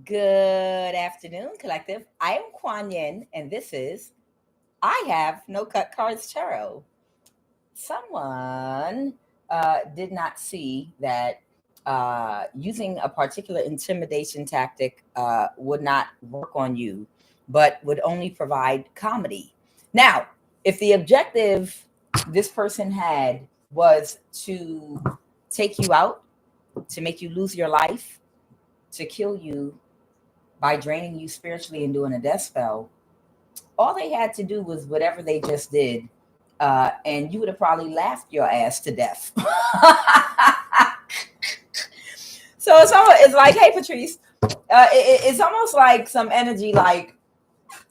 Good afternoon, collective. I am QUAN, and this is I Have No Cut Cards Tarot. Someone did not see that using a particular intimidation tactic would not work on you, but would only provide comedy. Now, if the objective this person had was to take you out, to make you lose your life, to kill you by draining you spiritually and doing a death spell, all they had to do was whatever they just did, and you would have probably laughed your ass to death. So it's like, hey, Patrice, it's almost like some energy, like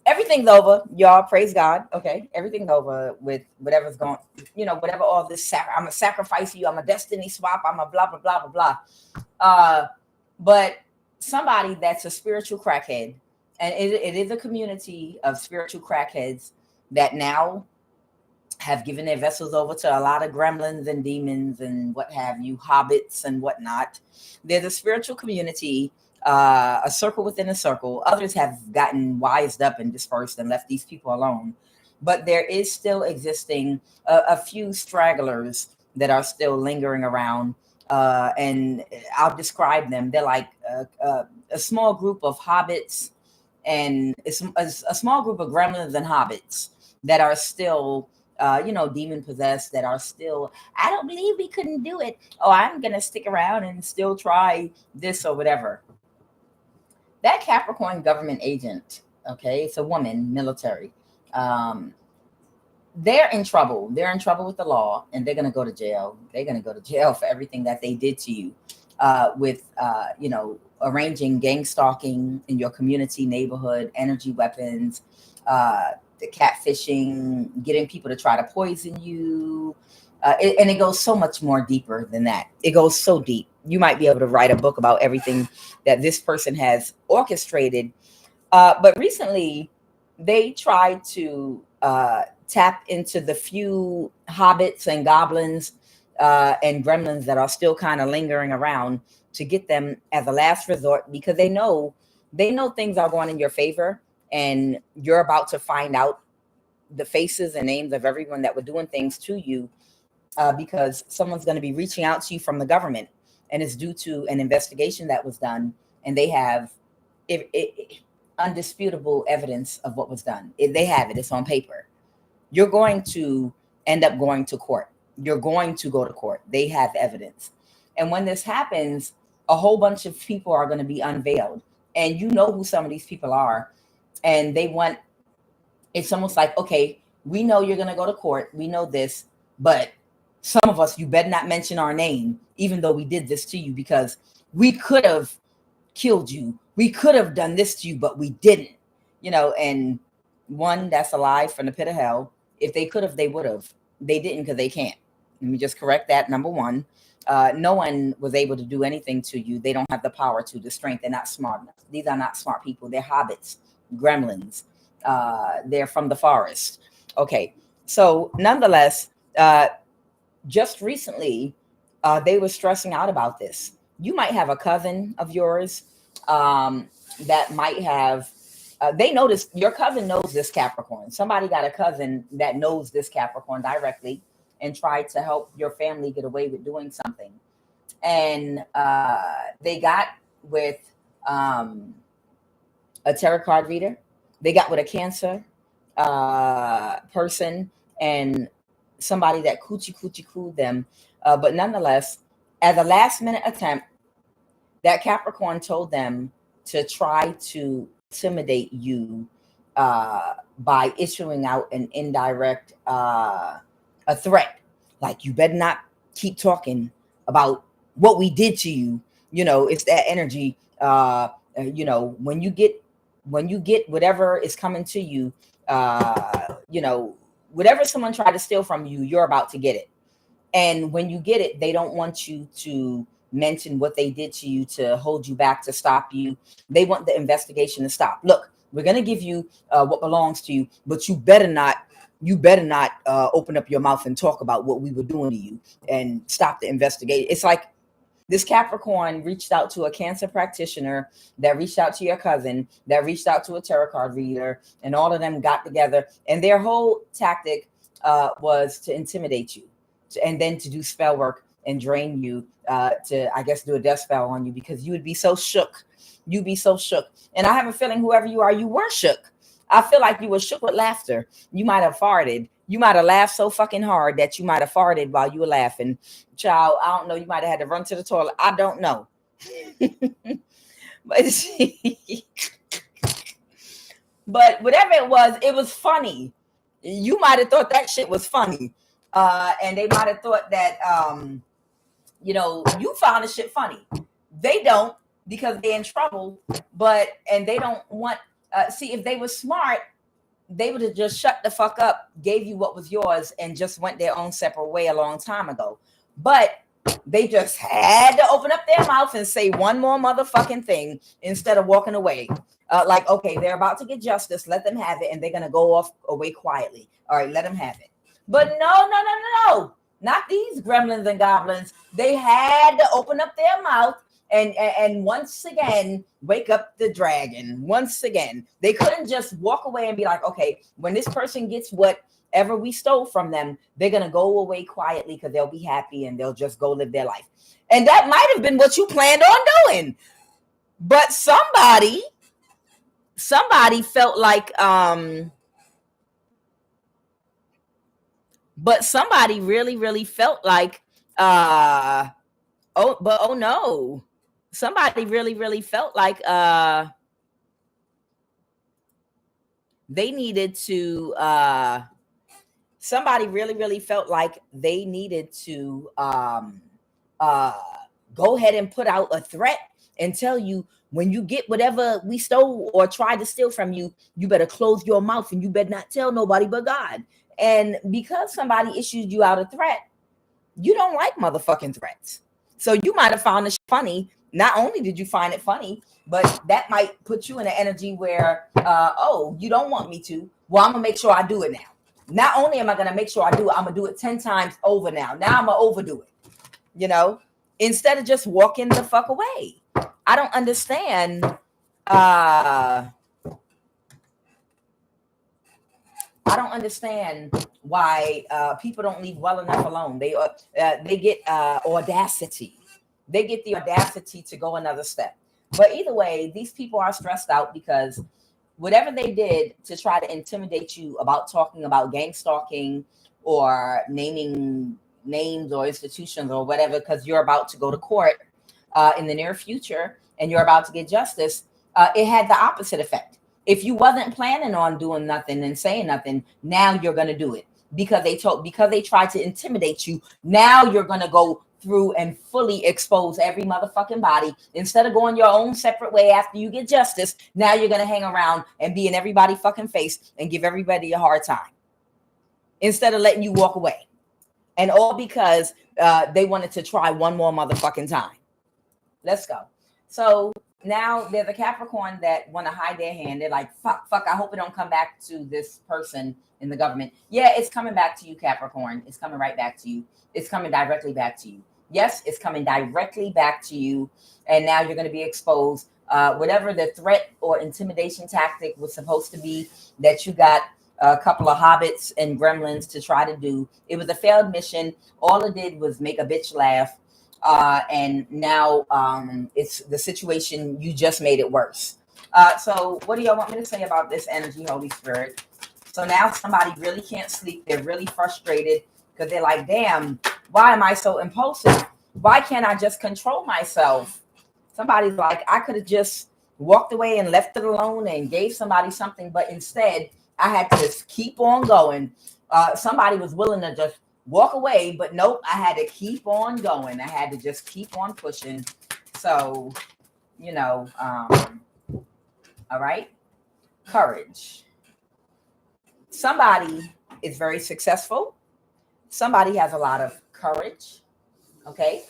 everything's over, y'all. Praise God. Okay, everything's over with whatever's going, whatever all this. I'm gonna sacrifice you. I'm a destiny swap. I'm a blah blah blah blah blah. But somebody that's a spiritual crackhead, and it is a community of spiritual crackheads that now have given their vessels over to a lot of gremlins and demons and what have you, hobbits and whatnot. There's a spiritual community, a circle within a circle. Others have gotten wised up and dispersed and left these people alone. But there is still existing a few stragglers that are still lingering around. And I'll describe them. They're like a small group of hobbits, and it's a small group of gremlins and hobbits that are still demon possessed, that are still, I don't believe we couldn't do it. Oh, I'm going to stick around and still try this or whatever. That Capricorn government agent, okay, it's a woman, military. They're in trouble. They're in trouble with the law, and they're going to go to jail. They're going to go to jail for everything that they did to you with, arranging gang stalking in your community, neighborhood, energy weapons, the catfishing, getting people to try to poison you. And it goes so much more deeper than that. It goes so deep. You might be able to write a book about everything that this person has orchestrated. But recently, they tried to tap into the few hobbits and goblins and gremlins that are still kind of lingering around to get them as a last resort, because they know things are going in your favor, and you're about to find out the faces and names of everyone that were doing things to you, because someone's going to be reaching out to you from the government, and it's due to an investigation that was done, and they have undisputable evidence of what was done. They have it. It's on paper. You're going to end up going to court. You're going to go to court. They have evidence. And when this happens, a whole bunch of people are going to be unveiled. And you know who some of these people are. And it's almost like, okay, we know you're going to go to court. We know this. But some of us, you better not mention our name, even though we did this to you, because we could have killed you. We could have done this to you, but we didn't. And one, that's a lie from the pit of hell. If they could have, they would have. They didn't, because they can't. Let me just correct that. Number one, no one was able to do anything to you. They don't have the power to, the strength. They're not smart enough. These are not smart people. They're hobbits, gremlins. They're from the forest. Okay. So nonetheless, just recently, they were stressing out about this. You might have a cousin of yours that might have, your cousin knows this Capricorn. Somebody got a cousin that knows this Capricorn directly and tried to help your family get away with doing something. And they got with a tarot card reader. They got with a Cancer person and somebody that coochie them. But nonetheless, as a last minute attempt, that Capricorn told them to try to intimidate you by issuing out an indirect a threat, like, you better not keep talking about what we did to you. It's that energy. When you get whatever is coming to you, whatever someone tried to steal from you, you're about to get it. And when you get it, they don't want you to mention what they did to you, to hold you back, to stop you. They want the investigation to stop. Look, we're going to give you what belongs to you, but you better not open up your mouth and talk about what we were doing to you and stop the investigation. It's like This Capricorn reached out to a Cancer practitioner, that reached out to your cousin, that reached out to a tarot card reader, and all of them got together. And their whole tactic was to intimidate you, and then to do spell work and drain you, to, I guess, do a death spell on you, because you would be so shook. You'd be so shook. And I have a feeling whoever you are, you were shook. I feel like you were shook with laughter. You might have farted. You might have laughed so fucking hard that you might have farted while you were laughing. Child, I don't know. You might have had to run to the toilet. I don't know. But whatever it was funny. You might have thought that shit was funny. And they might have thought that, you found the shit funny. They don't, because they're in trouble. And they don't want, see, if they were smart, they would have just shut the fuck up, gave you what was yours, and just went their own separate way a long time ago. But they just had to open up their mouth and say one more motherfucking thing instead of walking away. Like, okay, they're about to get justice. Let them have it. And they're going to go away quietly. All right, let them have it. But no. Not these gremlins and goblins. They had to open up their mouth and once again, wake up the dragon. Once again, they couldn't just walk away and be like, okay, when this person gets whatever we stole from them, they're going to go away quietly because they'll be happy and they'll just go live their life. And that might have been what you planned on doing. But somebody felt like, but somebody really felt like, oh no. Somebody really felt like they needed to somebody really felt like they needed to go ahead and put out a threat and tell you, when you get whatever we stole or tried to steal from you, you better close your mouth and you better not tell nobody but God. And because somebody issued you out a threat, you don't like motherfucking threats. So you might have found it funny. Not only did you find it funny, but that might put you in an energy where, oh, you don't want me to. Well, I'm going to make sure I do it now. Not only am I going to make sure I do it, I'm going to do it 10 times over now. Now I'm going to overdo it, instead of just walking the fuck away. I don't understand. I don't understand why people don't leave well enough alone. They get audacity. They get the audacity to go another step. But either way, these people are stressed out because whatever they did to try to intimidate you about talking about gang stalking or naming names or institutions or whatever, because you're about to go to court in the near future and you're about to get justice, it had the opposite effect. If you wasn't planning on doing nothing and saying nothing, now you're going to do it because they tried to intimidate you. Now you're going to go through and fully expose every motherfucking body instead of going your own separate way after you get justice. Now you're going to hang around and be in everybody's fucking face and give everybody a hard time instead of letting you walk away. And all because they wanted to try one more motherfucking time. Let's go. So now there's a Capricorn that want to hide their hand. They're like, fuck, I hope it don't come back to this person in the government. Yeah, it's coming back to you, Capricorn. It's coming right back to you. It's coming directly back to you. Yes, it's coming directly back to you. And now you're going to be exposed. Whatever the threat or intimidation tactic was supposed to be that you got a couple of hobbits and gremlins to try to do, it was a failed mission. All it did was make a bitch laugh. And now it's the situation, you just made it worse. So what do y'all want me to say about this energy, Holy Spirit? So now somebody really can't sleep. They're really frustrated because they're like, damn, why am I so impulsive? Why can't I just control myself? Somebody's like, I could have just walked away and left it alone and gave somebody something, but instead I had to just keep on going. Somebody was willing to just walk away, but nope, I had to keep on going. I had to just keep on pushing. So, all right. Courage. Somebody is very successful. Somebody has a lot of courage. Okay.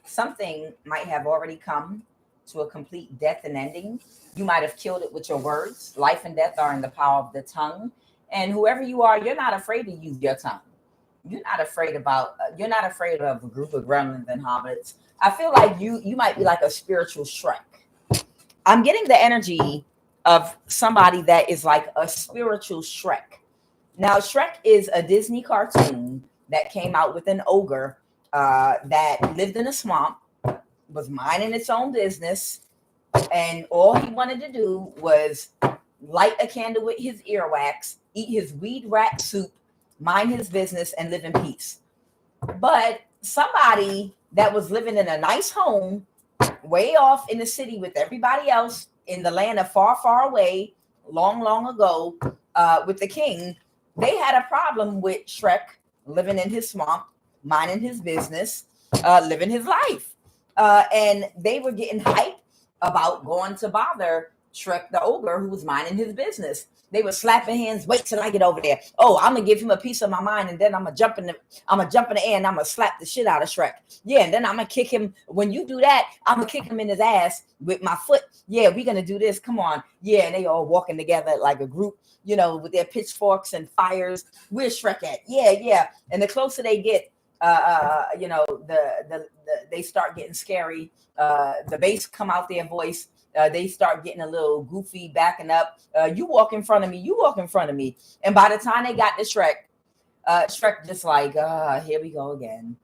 Something might have already come to a complete death and ending. You might have killed it with your words. Life and death are in the power of the tongue. And whoever you are, you're not afraid to use your tongue. You're not afraid of a group of gremlins and hobbits. I feel like you might be like a spiritual Shrek. I'm getting the energy of somebody that is like a spiritual Shrek. Now, Shrek is a Disney cartoon that came out with an ogre that lived in a swamp, was minding its own business, and all he wanted to do was light a candle with his earwax, eat his weed rat soup, mind his business, and live in peace. But somebody that was living in a nice home way off in the city with everybody else in the land of far, far away, long, long ago, with the king, they had a problem with Shrek living in his swamp, minding his business, living his life. And they were getting hyped about going to bother Shrek the ogre who was minding his business. They were slapping hands. Wait till I get over there. Oh, I'm gonna give him a piece of my mind, and then I'm gonna jump in the air, and I'm gonna slap the shit out of Shrek. Yeah, and then I'm gonna kick him. When you do that, I'm gonna kick him in his ass with my foot. Yeah, we're gonna do this. Come on. Yeah, and they all walking together like a group, you know, with their pitchforks and fires. Where's Shrek at? Yeah, yeah. And the closer they get, you know, they start getting scary. The bass come out their voice. They start getting a little goofy, backing up. You walk in front of me. You walk in front of me. And by the time they got to Shrek, Shrek just like, here we go again.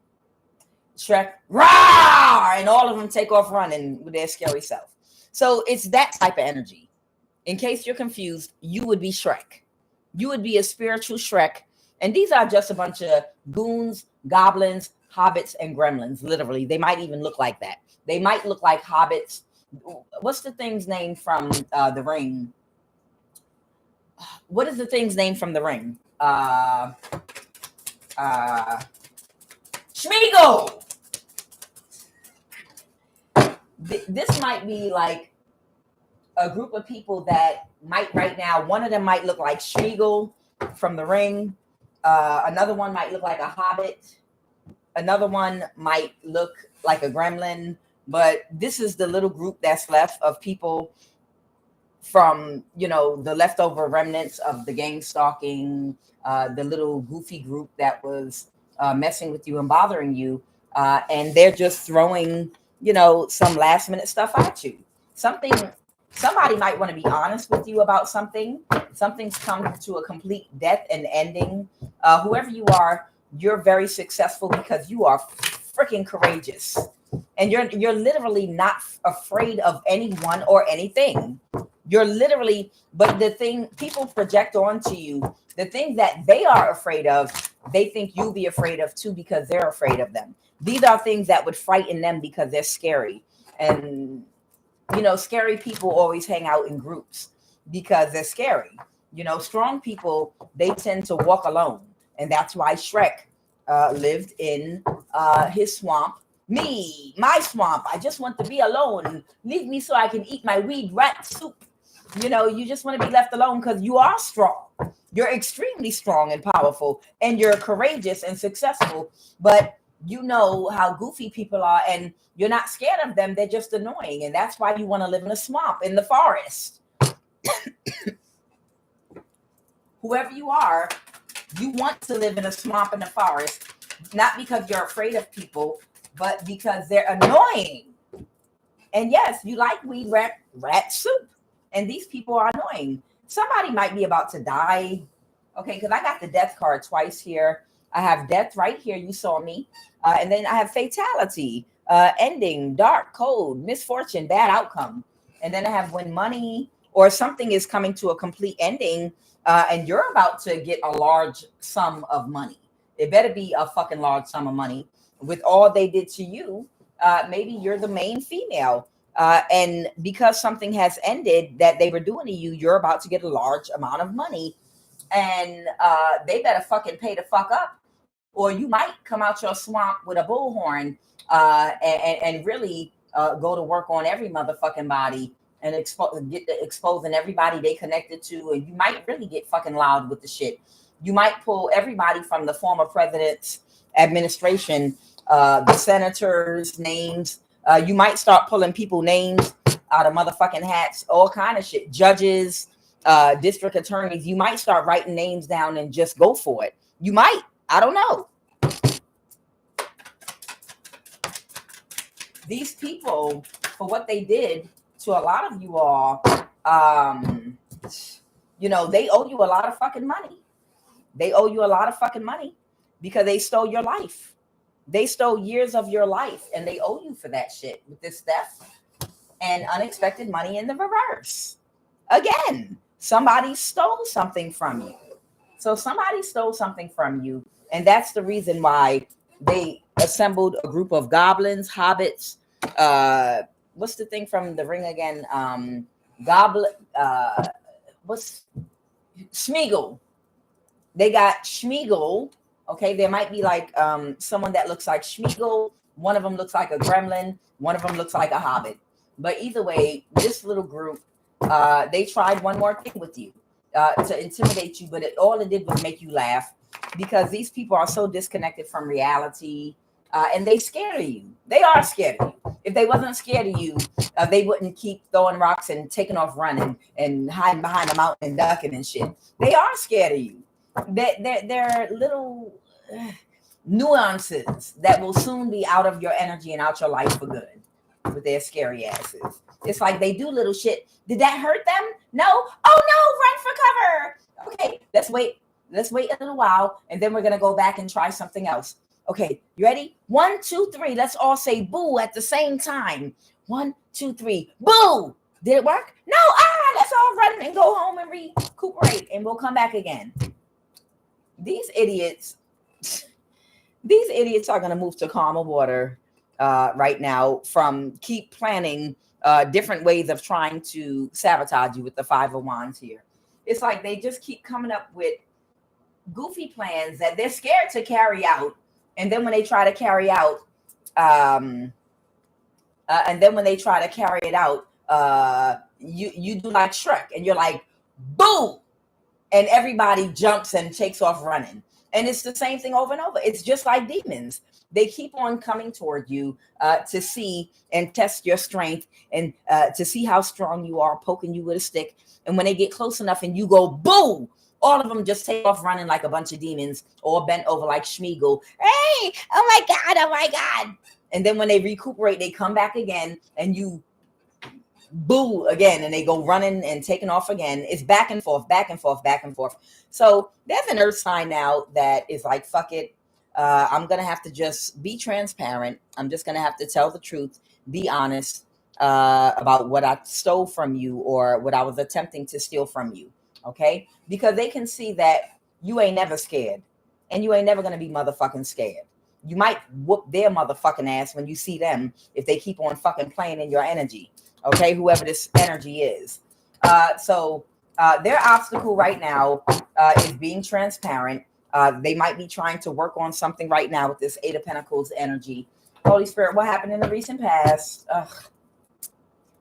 Shrek, rah! And all of them take off running with their scary self. So it's that type of energy. In case you're confused, you would be Shrek. You would be a spiritual Shrek. And these are just a bunch of goons, goblins, hobbits, and gremlins. Literally, they might even look like that. They might look like hobbits. What's the thing's name from the Ring? What is the thing's name from the Ring? Schmeagol. This might be like a group of people that might right now. One of them might look like Schmeagol from the Ring. Another one might look like a hobbit. Another one might look like a gremlin. But this is the little group that's left of people from, you know, the leftover remnants of the gang stalking, the little goofy group that was messing with you and bothering you. And they're just throwing, you know, some last minute stuff at you. Somebody might want to be honest with you about something. Something's come to a complete death and ending. Whoever you are, you're very successful because you are freaking courageous. And you're literally not afraid of anyone or anything. You're literally, but the thing people project onto you, the thing that they are afraid of, they think you'll be afraid of too because they're afraid of them. These are things that would frighten them because they're scary. And, you know, scary people always hang out in groups because they're scary. You know, strong people, they tend to walk alone. And that's why Shrek lived in his swamp. Me, my swamp. I just want to be alone. Leave me so I can eat my weed rat soup. You know, you just want to be left alone because you are strong. You're extremely strong and powerful, and you're courageous and successful. But you know how goofy people are, and you're not scared of them. They're just annoying, and that's why you want to live in a swamp, in the forest. Whoever you are, you want to live in a swamp in the forest, not because you're afraid of people, but because they're annoying. And yes, you like weed rat soup. And these people are annoying. Somebody might be about to die. Okay, because I got the death card twice here. I have death right here. You saw me. And then I have fatality, ending, dark, cold, misfortune, bad outcome. And then I have when money or something is coming to a complete ending and you're about to get a large sum of money. It better be a fucking large sum of money. With all they did to you, maybe you're the main female. And because something has ended that they were doing to you, you're about to get a large amount of money. And they better fucking pay the fuck up. Or you might come out your swamp with a bullhorn and really go to work on every motherfucking body and exposing everybody they connected to. And you might really get fucking loud with the shit. You might pull everybody from the former president's administration, the senators' names. You might start pulling people names out of motherfucking hats, all kind of shit. Judges, district attorneys. You might start writing names down and just go for it. You might. I don't know. these people, for what they did to a lot of you all, you know, they owe you a lot of fucking money. They owe you a lot of fucking money because they stole your life. They stole years of your life, and they owe you for that shit with this theft and unexpected money in the reverse. Again, somebody stole something from you. So somebody stole something from you, and that's the reason why they assembled a group of goblins, hobbits. What's the thing from The Ring again? Goblin. What's Schmeagol? They got Schmeagol. Okay, there might be like someone that looks like Schmeagol. One of them looks like a gremlin. One of them looks like a hobbit. But either way, this little group, they tried one more thing with you to intimidate you, but all it did was make you laugh because these people are so disconnected from reality, and they scared of you. They are scared of you. If they wasn't scared of you, they wouldn't keep throwing rocks and taking off running and hiding behind a mountain and ducking and shit. They are scared of you. They're little nuances that will soon be out of your energy and out your life for good with their scary asses. It's like they do little shit. Did that hurt them? No. Oh no, run for cover. Okay, let's wait. Let's wait a little while, and then we're gonna go back and try something else. Okay, you ready? 1, 2, 3. Let's all say boo at the same time. 1, 2, 3. Boo! Did it work? No. Let's all run and go home and recuperate, and we'll come back again. These idiots are going to move to calmer water right now from keep planning different ways of trying to sabotage you with the Five of Wands here. It's like they just keep coming up with goofy plans that they're scared to carry out. And then when they try to carry out, you do like Shrek and you're like, boom! And everybody jumps and takes off running. And it's the same thing over and over. It's just like demons. They keep on coming toward you to see and test your strength and to see how strong you are, poking you with a stick. And when they get close enough and you go, boom, all of them just take off running like a bunch of demons or bent over like Schmeagol. Hey, oh my God. And then when they recuperate, they come back again and you boo again, and they go running and taking off again. It's back and forth. So there's an earth sign now that is like, fuck it. I'm going to have to just be transparent. I'm just going to have to tell the truth, be honest about what I stole from you or what I was attempting to steal from you. Okay? Because they can see that you ain't never scared and you ain't never going to be motherfucking scared. You might whoop their motherfucking ass when you see them if they keep on fucking playing in your energy. Okay, whoever this energy is. So their obstacle right now is being transparent. They might be trying to work on something right now with this Eight of Pentacles energy. Holy Spirit, what happened in the recent past? Ugh.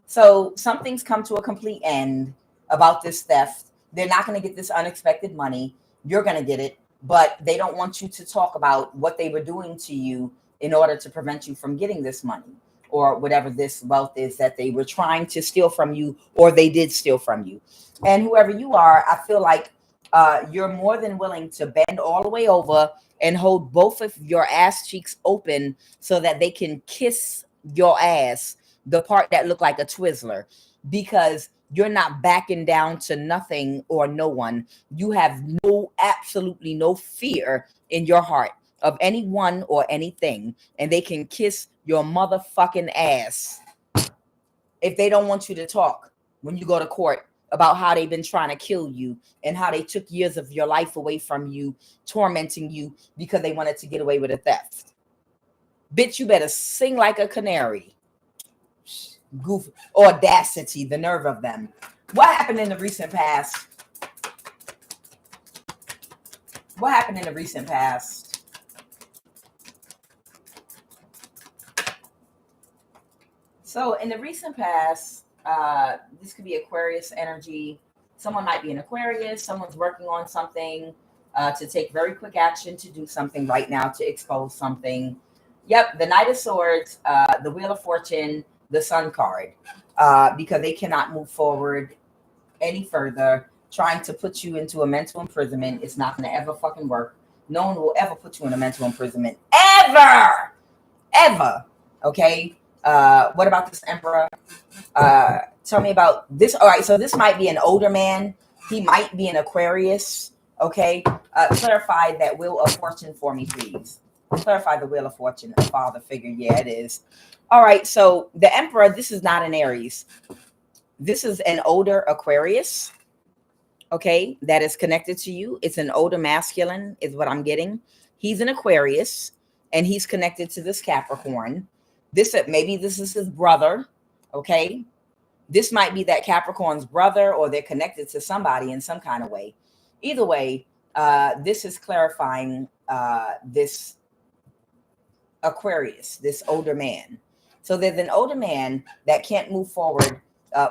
So something's come to a complete end about this theft. They're not going to get this unexpected money. You're going to get it. But they don't want you to talk about what they were doing to you in order to prevent you from getting this money, or whatever this wealth is that they were trying to steal from you, or they did steal from you. And whoever you are, I feel like you're more than willing to bend all the way over and hold both of your ass cheeks open so that they can kiss your ass, the part that looked like a Twizzler, because you're not backing down to nothing or no one. You have absolutely no fear in your heart of anyone or anything, and they can kiss your motherfucking ass if they don't want you to talk when you go to court about how they've been trying to kill you and how they took years of your life away from you, tormenting you because they wanted to get away with a theft. Bitch, you better sing like a canary. Goof, audacity, the nerve of them. What happened in the recent past? What happened in the recent past? So in the recent past, this could be Aquarius energy. Someone might be an Aquarius. Someone's working on something to take very quick action to do something right now to expose something. Yep, the Knight of Swords, the Wheel of Fortune, the Sun card, because they cannot move forward any further. Trying to put you into a mental imprisonment, it's not going to ever fucking work. No one will ever put you in a mental imprisonment. Ever. Okay? What about this Emperor? Tell me about this. All right, so this might be an older man. He might be an Aquarius. Okay, clarify that Wheel of Fortune for me, please. Clarify the Wheel of Fortune, a father figure. Yeah, it is. All right, so the Emperor, this is not an Aries. This is an older Aquarius. Okay, that is connected to you. It's an older masculine, is what I'm getting. He's an Aquarius, and he's connected to this Capricorn. Maybe this is his brother. Okay, this might be that Capricorn's brother, or they're connected to somebody in some kind of way. Either way, this is clarifying this Aquarius, this older man. So there's an older man that can't move forward,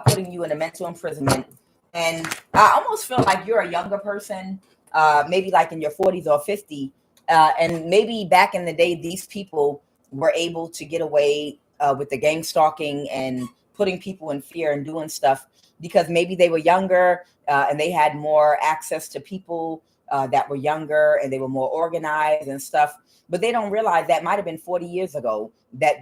putting you in a mental imprisonment. And I almost feel like you're a younger person, maybe like in your 40s or 50. And maybe back in the day, these people were able to get away with the gang stalking and putting people in fear and doing stuff because maybe they were younger and they had more access to people that were younger and they were more organized and stuff. But they don't realize that might have been 40 years ago that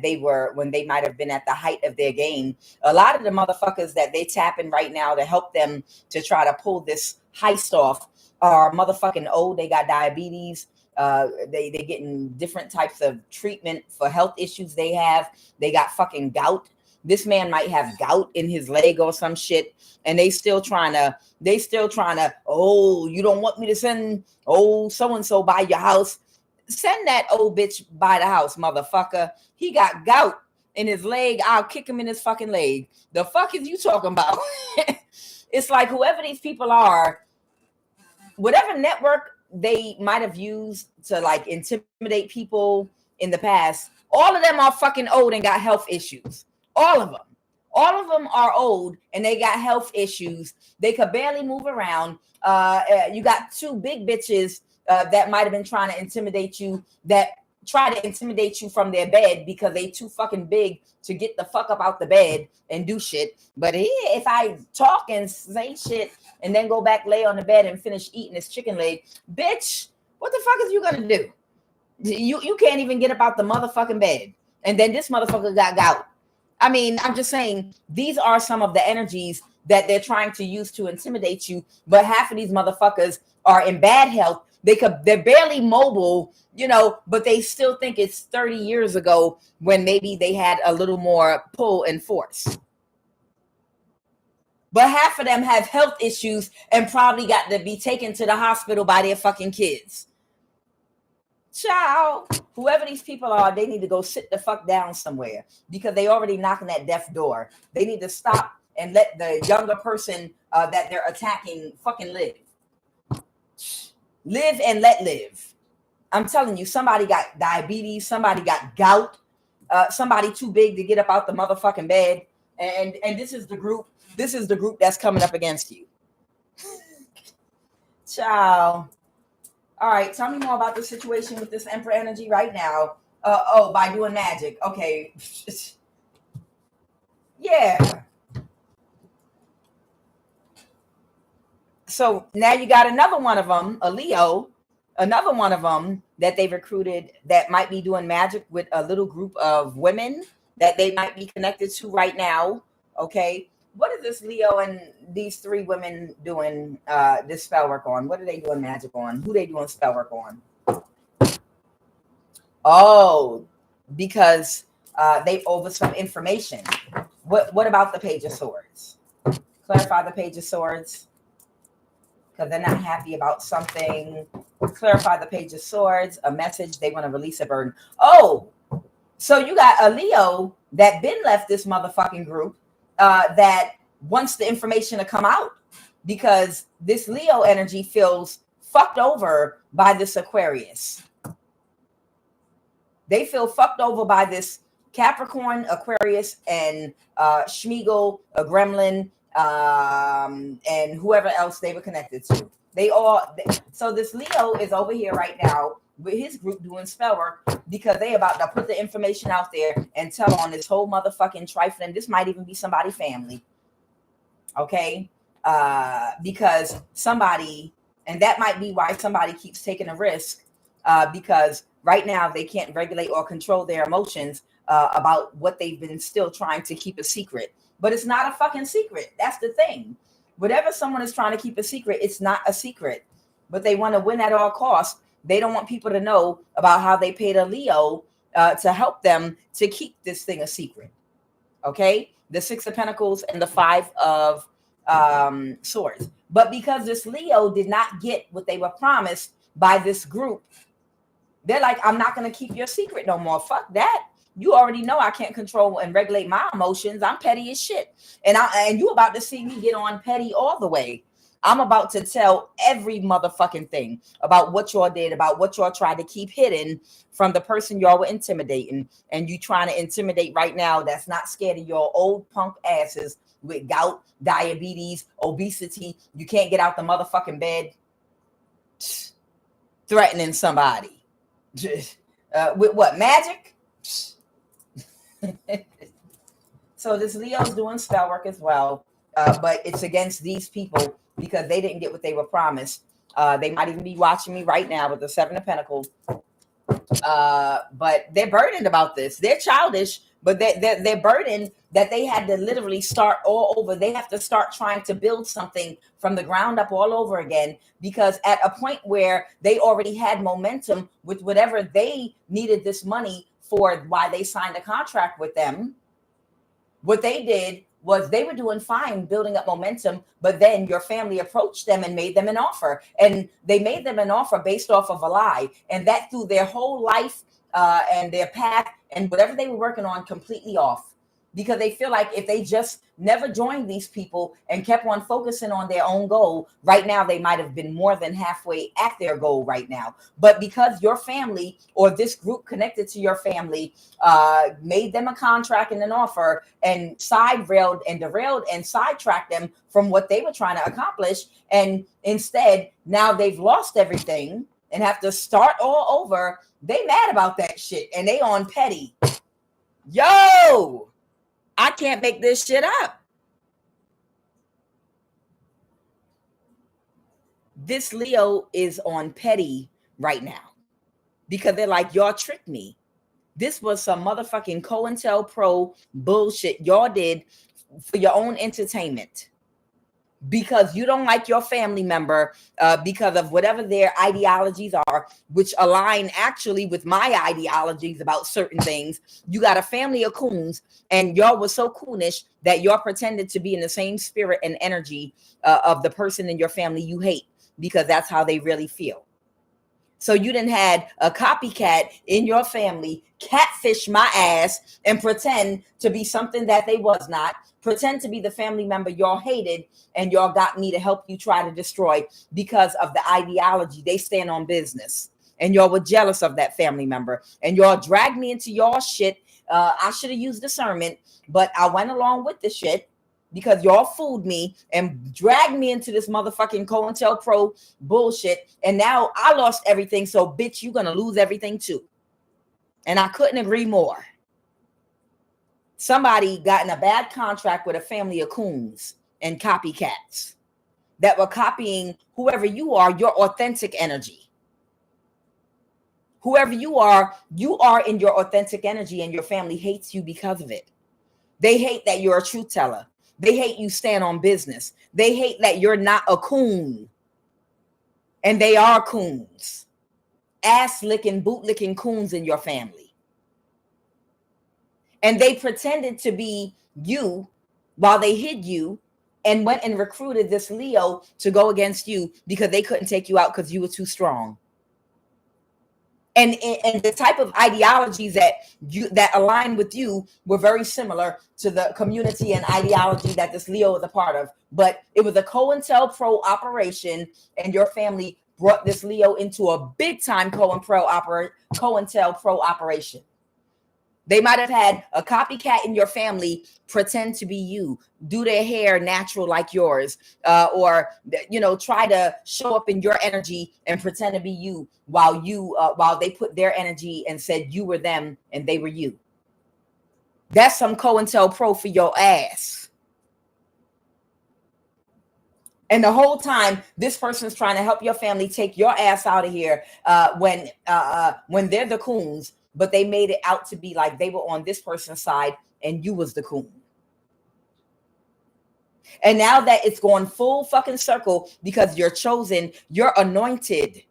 when they might have been at the height of their game. A lot of the motherfuckers that they tapping right now to help them to try to pull this heist off are motherfucking old. They got diabetes. They getting different types of treatment for health issues they have. They got fucking gout. This man might have gout in his leg or some shit. And they still trying to, oh, you don't want me to send so-and-so by your house. Send that old bitch by the house, motherfucker. He got gout in his leg. I'll kick him in his fucking leg. The fuck is you talking about? It's like whoever these people are, whatever network they might have used to like intimidate people in the past, all of them are fucking old and got health issues. All of them are old and they got health issues. They could barely move around. You got two big bitches that might have been trying to intimidate you, that try to intimidate you from their bed because they too fucking big to get the fuck up out the bed and do shit. But if I talk and say shit and then go back, lay on the bed and finish eating this chicken leg, bitch, what the fuck is you gonna do? You can't even get up out the motherfucking bed. And then this motherfucker got gout. I mean, I'm just saying, these are some of the energies that they're trying to use to intimidate you. But half of these motherfuckers are in bad health. They're barely mobile, but they still think it's 30 years ago when maybe they had a little more pull and force. But half of them have health issues and probably got to be taken to the hospital by their fucking kids. Ciao. Whoever these people are, they need to go sit the fuck down somewhere because they already knocking that death door. They need to stop and let the younger person that they're attacking fucking live. Live and let live. I'm telling you, somebody got diabetes, somebody got gout, somebody too big to get up out the motherfucking bed. And this is the group that's coming up against you. Ciao. All right, tell me more about the situation with this Emperor energy right now. By doing magic. Okay. Yeah. So now you got another one of them, a Leo, another one of them that they recruited that might be doing magic with a little group of women that they might be connected to right now. Okay. What is this Leo and these three women doing this spell work on? What are they doing magic on? Who they doing spell work on? Oh, because they over some information. What about the Page of Swords? Clarify the Page of Swords. Because they're not happy about something. Clarify the Page of Swords, a message, they want to release a burden. Oh, so you got a Leo that been left this motherfucking group that wants the information to come out because this Leo energy feels fucked over by this Aquarius. They feel fucked over by this Capricorn, Aquarius, and Schmeagle, a Gremlin, and whoever else they were connected to. So this Leo is over here right now with his group doing spell work because they about to put the information out there and tell on this whole motherfucking trifling. This might even be somebody's family. Okay. Because somebody, and that might be why somebody keeps taking a risk, because right now they can't regulate or control their emotions about what they've been still trying to keep a secret. But it's not a fucking secret. That's the thing. Whatever someone is trying to keep a secret, it's not a secret. But they want to win at all costs. They don't want people to know about how they paid a Leo to help them to keep this thing a secret. Okay? The 6 of Pentacles and the 5 of Swords. But because this Leo did not get what they were promised by this group, they're like, I'm not going to keep your secret no more. Fuck that. You already know I can't control and regulate my emotions. I'm petty as shit. And you about to see me get on petty all the way. I'm about to tell every motherfucking thing about what y'all did, about what y'all tried to keep hidden from the person y'all were intimidating. And you trying to intimidate right now that's not scared of your old punk asses with gout, diabetes, obesity. You can't get out the motherfucking bed. Threatening somebody. With what, magic? So this Leo's doing spell work as well, but it's against these people because they didn't get what they were promised. They might even be watching me right now with the 7 of Pentacles, but they're burdened about this. They're childish, but they're burdened that they had to literally start all over. They have to start trying to build something from the ground up all over again, because at a point where they already had momentum with whatever they needed this money for, why they signed a contract with them, what they did was they were doing fine building up momentum, but then your family approached them and made them an offer, and they made them an offer based off of a lie, and that threw their whole life and their path and whatever they were working on completely off, because they feel like if they just never joined these people and kept on focusing on their own goal, right now they might have been more than halfway at their goal right now. But because your family or this group connected to your family made them a contract and an offer and side railed and derailed and sidetracked them from what they were trying to accomplish, and instead now they've lost everything and have to start all over, they mad about that shit and they on petty. Yo, I can't make this shit up. This Leo is on petty right now because they're like, y'all tricked me. This was some motherfucking COINTELPRO bullshit y'all did for your own entertainment, because you don't like your family member because of whatever their ideologies are, which align actually with my ideologies about certain things. You got a family of coons, and y'all was so coonish that y'all pretended to be in the same spirit and energy of the person in your family you hate, because that's how they really feel. So you done had a copycat in your family catfish my ass and pretend to be something that they was not, pretend to be the family member y'all hated, and y'all got me to help you try to destroy because of the ideology. They stand on business, and y'all were jealous of that family member, and y'all dragged me into y'all shit. I should have used discernment, but I went along with the shit because y'all fooled me and dragged me into this motherfucking COINTELPRO bullshit. And now I lost everything. So bitch, you're going to lose everything too. And I couldn't agree more. Somebody got in a bad contract with a family of coons and copycats that were copying whoever you are, your authentic energy. Whoever you are in your authentic energy, and your family hates you because of it. They hate that you're a truth teller. They hate you stand on business. They hate that you're not a coon. And they are coons. Ass-licking, boot-licking coons in your family. And they pretended to be you while they hid you and went and recruited this Leo to go against you because they couldn't take you out because you were too strong. And the type of ideologies that align with you were very similar to the community and ideology that this Leo was a part of. But it was a COINTELPRO operation, and your family brought this Leo into a big time COINTELPRO operation. They might have had a copycat in your family pretend to be you, do their hair natural like yours, or try to show up in your energy and pretend to be you while they put their energy and said you were them and they were you. That's some COINTELPRO for your ass. And the whole time, this person's trying to help your family take your ass out of here when they're the coons. but they made it out to be like they were on this person's side and you was the coon. And now that it's gone full fucking circle because you're chosen, you're anointed,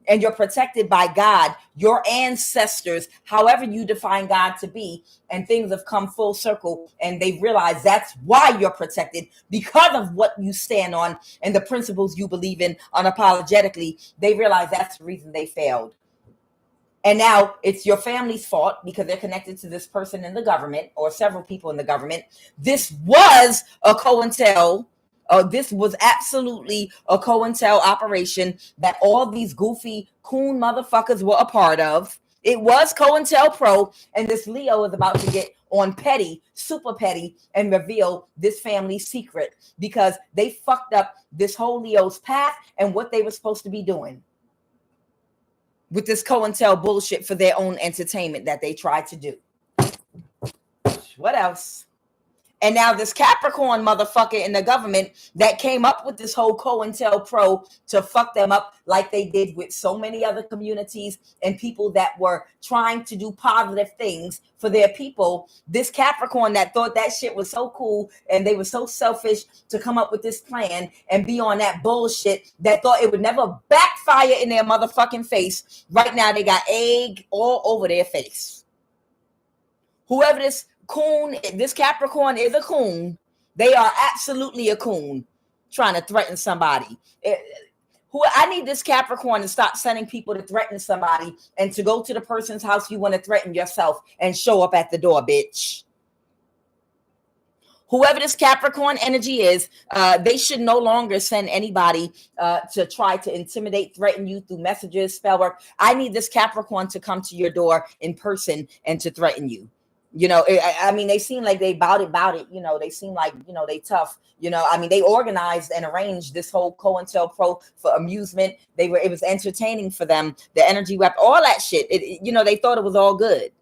and you're protected by God, your ancestors, however you define God to be, and things have come full circle, and they realize that's why you're protected, because of what you stand on and the principles you believe in unapologetically. They realize that's the reason they failed. And now it's your family's fault because they're connected to this person in the government or several people in the government. This was a COINTEL. This was absolutely a COINTEL operation that all these goofy coon motherfuckers were a part of. It was cointelpro, and this Leo is about to get on petty, super petty, and reveal this family's secret because they fucked up this whole Leo's path and what they were supposed to be doing with this COINTEL bullshit for their own entertainment that they tried to do. What else? And now this Capricorn motherfucker in the government that came up with this whole COINTELPRO to fuck them up like they did with so many other communities and people that were trying to do positive things for their people. This Capricorn that thought that shit was so cool and they were so selfish to come up with this plan and be on that bullshit that thought it would never backfire in their motherfucking face. Right now they got egg all over their face. Whoever this coon, this Capricorn is a coon. They are absolutely a coon trying to threaten somebody. I need this Capricorn to stop sending people to threaten somebody and to go to the person's house you want to threaten yourself and show up at the door, bitch. Whoever this Capricorn energy is, they should no longer send anybody to try to intimidate, threaten you through messages, spell work. I need this Capricorn to come to your door in person and to threaten you. You know, I mean, they seem like they bout it. You know, they seem like, you know, they tough. You know, I mean, they organized and arranged this whole COINTELPRO for amusement. It was entertaining for them. The energy weapon, all that shit. You know, they thought it was all good.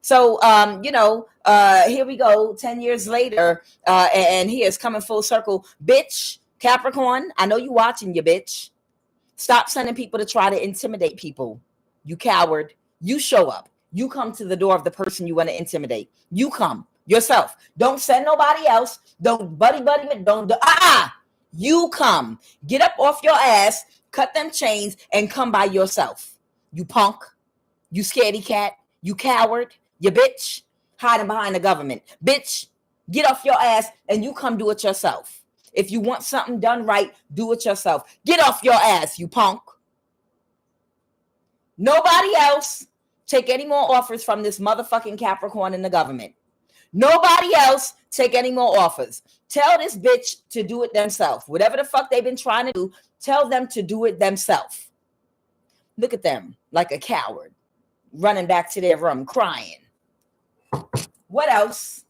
So, you know, here we go 10 years later. And here's coming full circle. Bitch, Capricorn, I know you watching, you bitch. Stop sending people to try to intimidate people. You coward. You show up. You come to the door of the person you want to intimidate. You come yourself. Don't send nobody else. Don't buddy. Don't. You come. Get up off your ass. Cut them chains and come by yourself. You punk. You scaredy cat. You coward. You bitch. Hiding behind the government. Bitch. Get off your ass and you come do it yourself. If you want something done right, do it yourself. Get off your ass, you punk. Nobody else take any more offers from this motherfucking Capricorn in the government. Nobody else take any more offers. Tell this bitch to do it themselves. Whatever the fuck they've been trying to do, tell them to do it themselves. Look at them like a coward, running back to their room, crying. What else?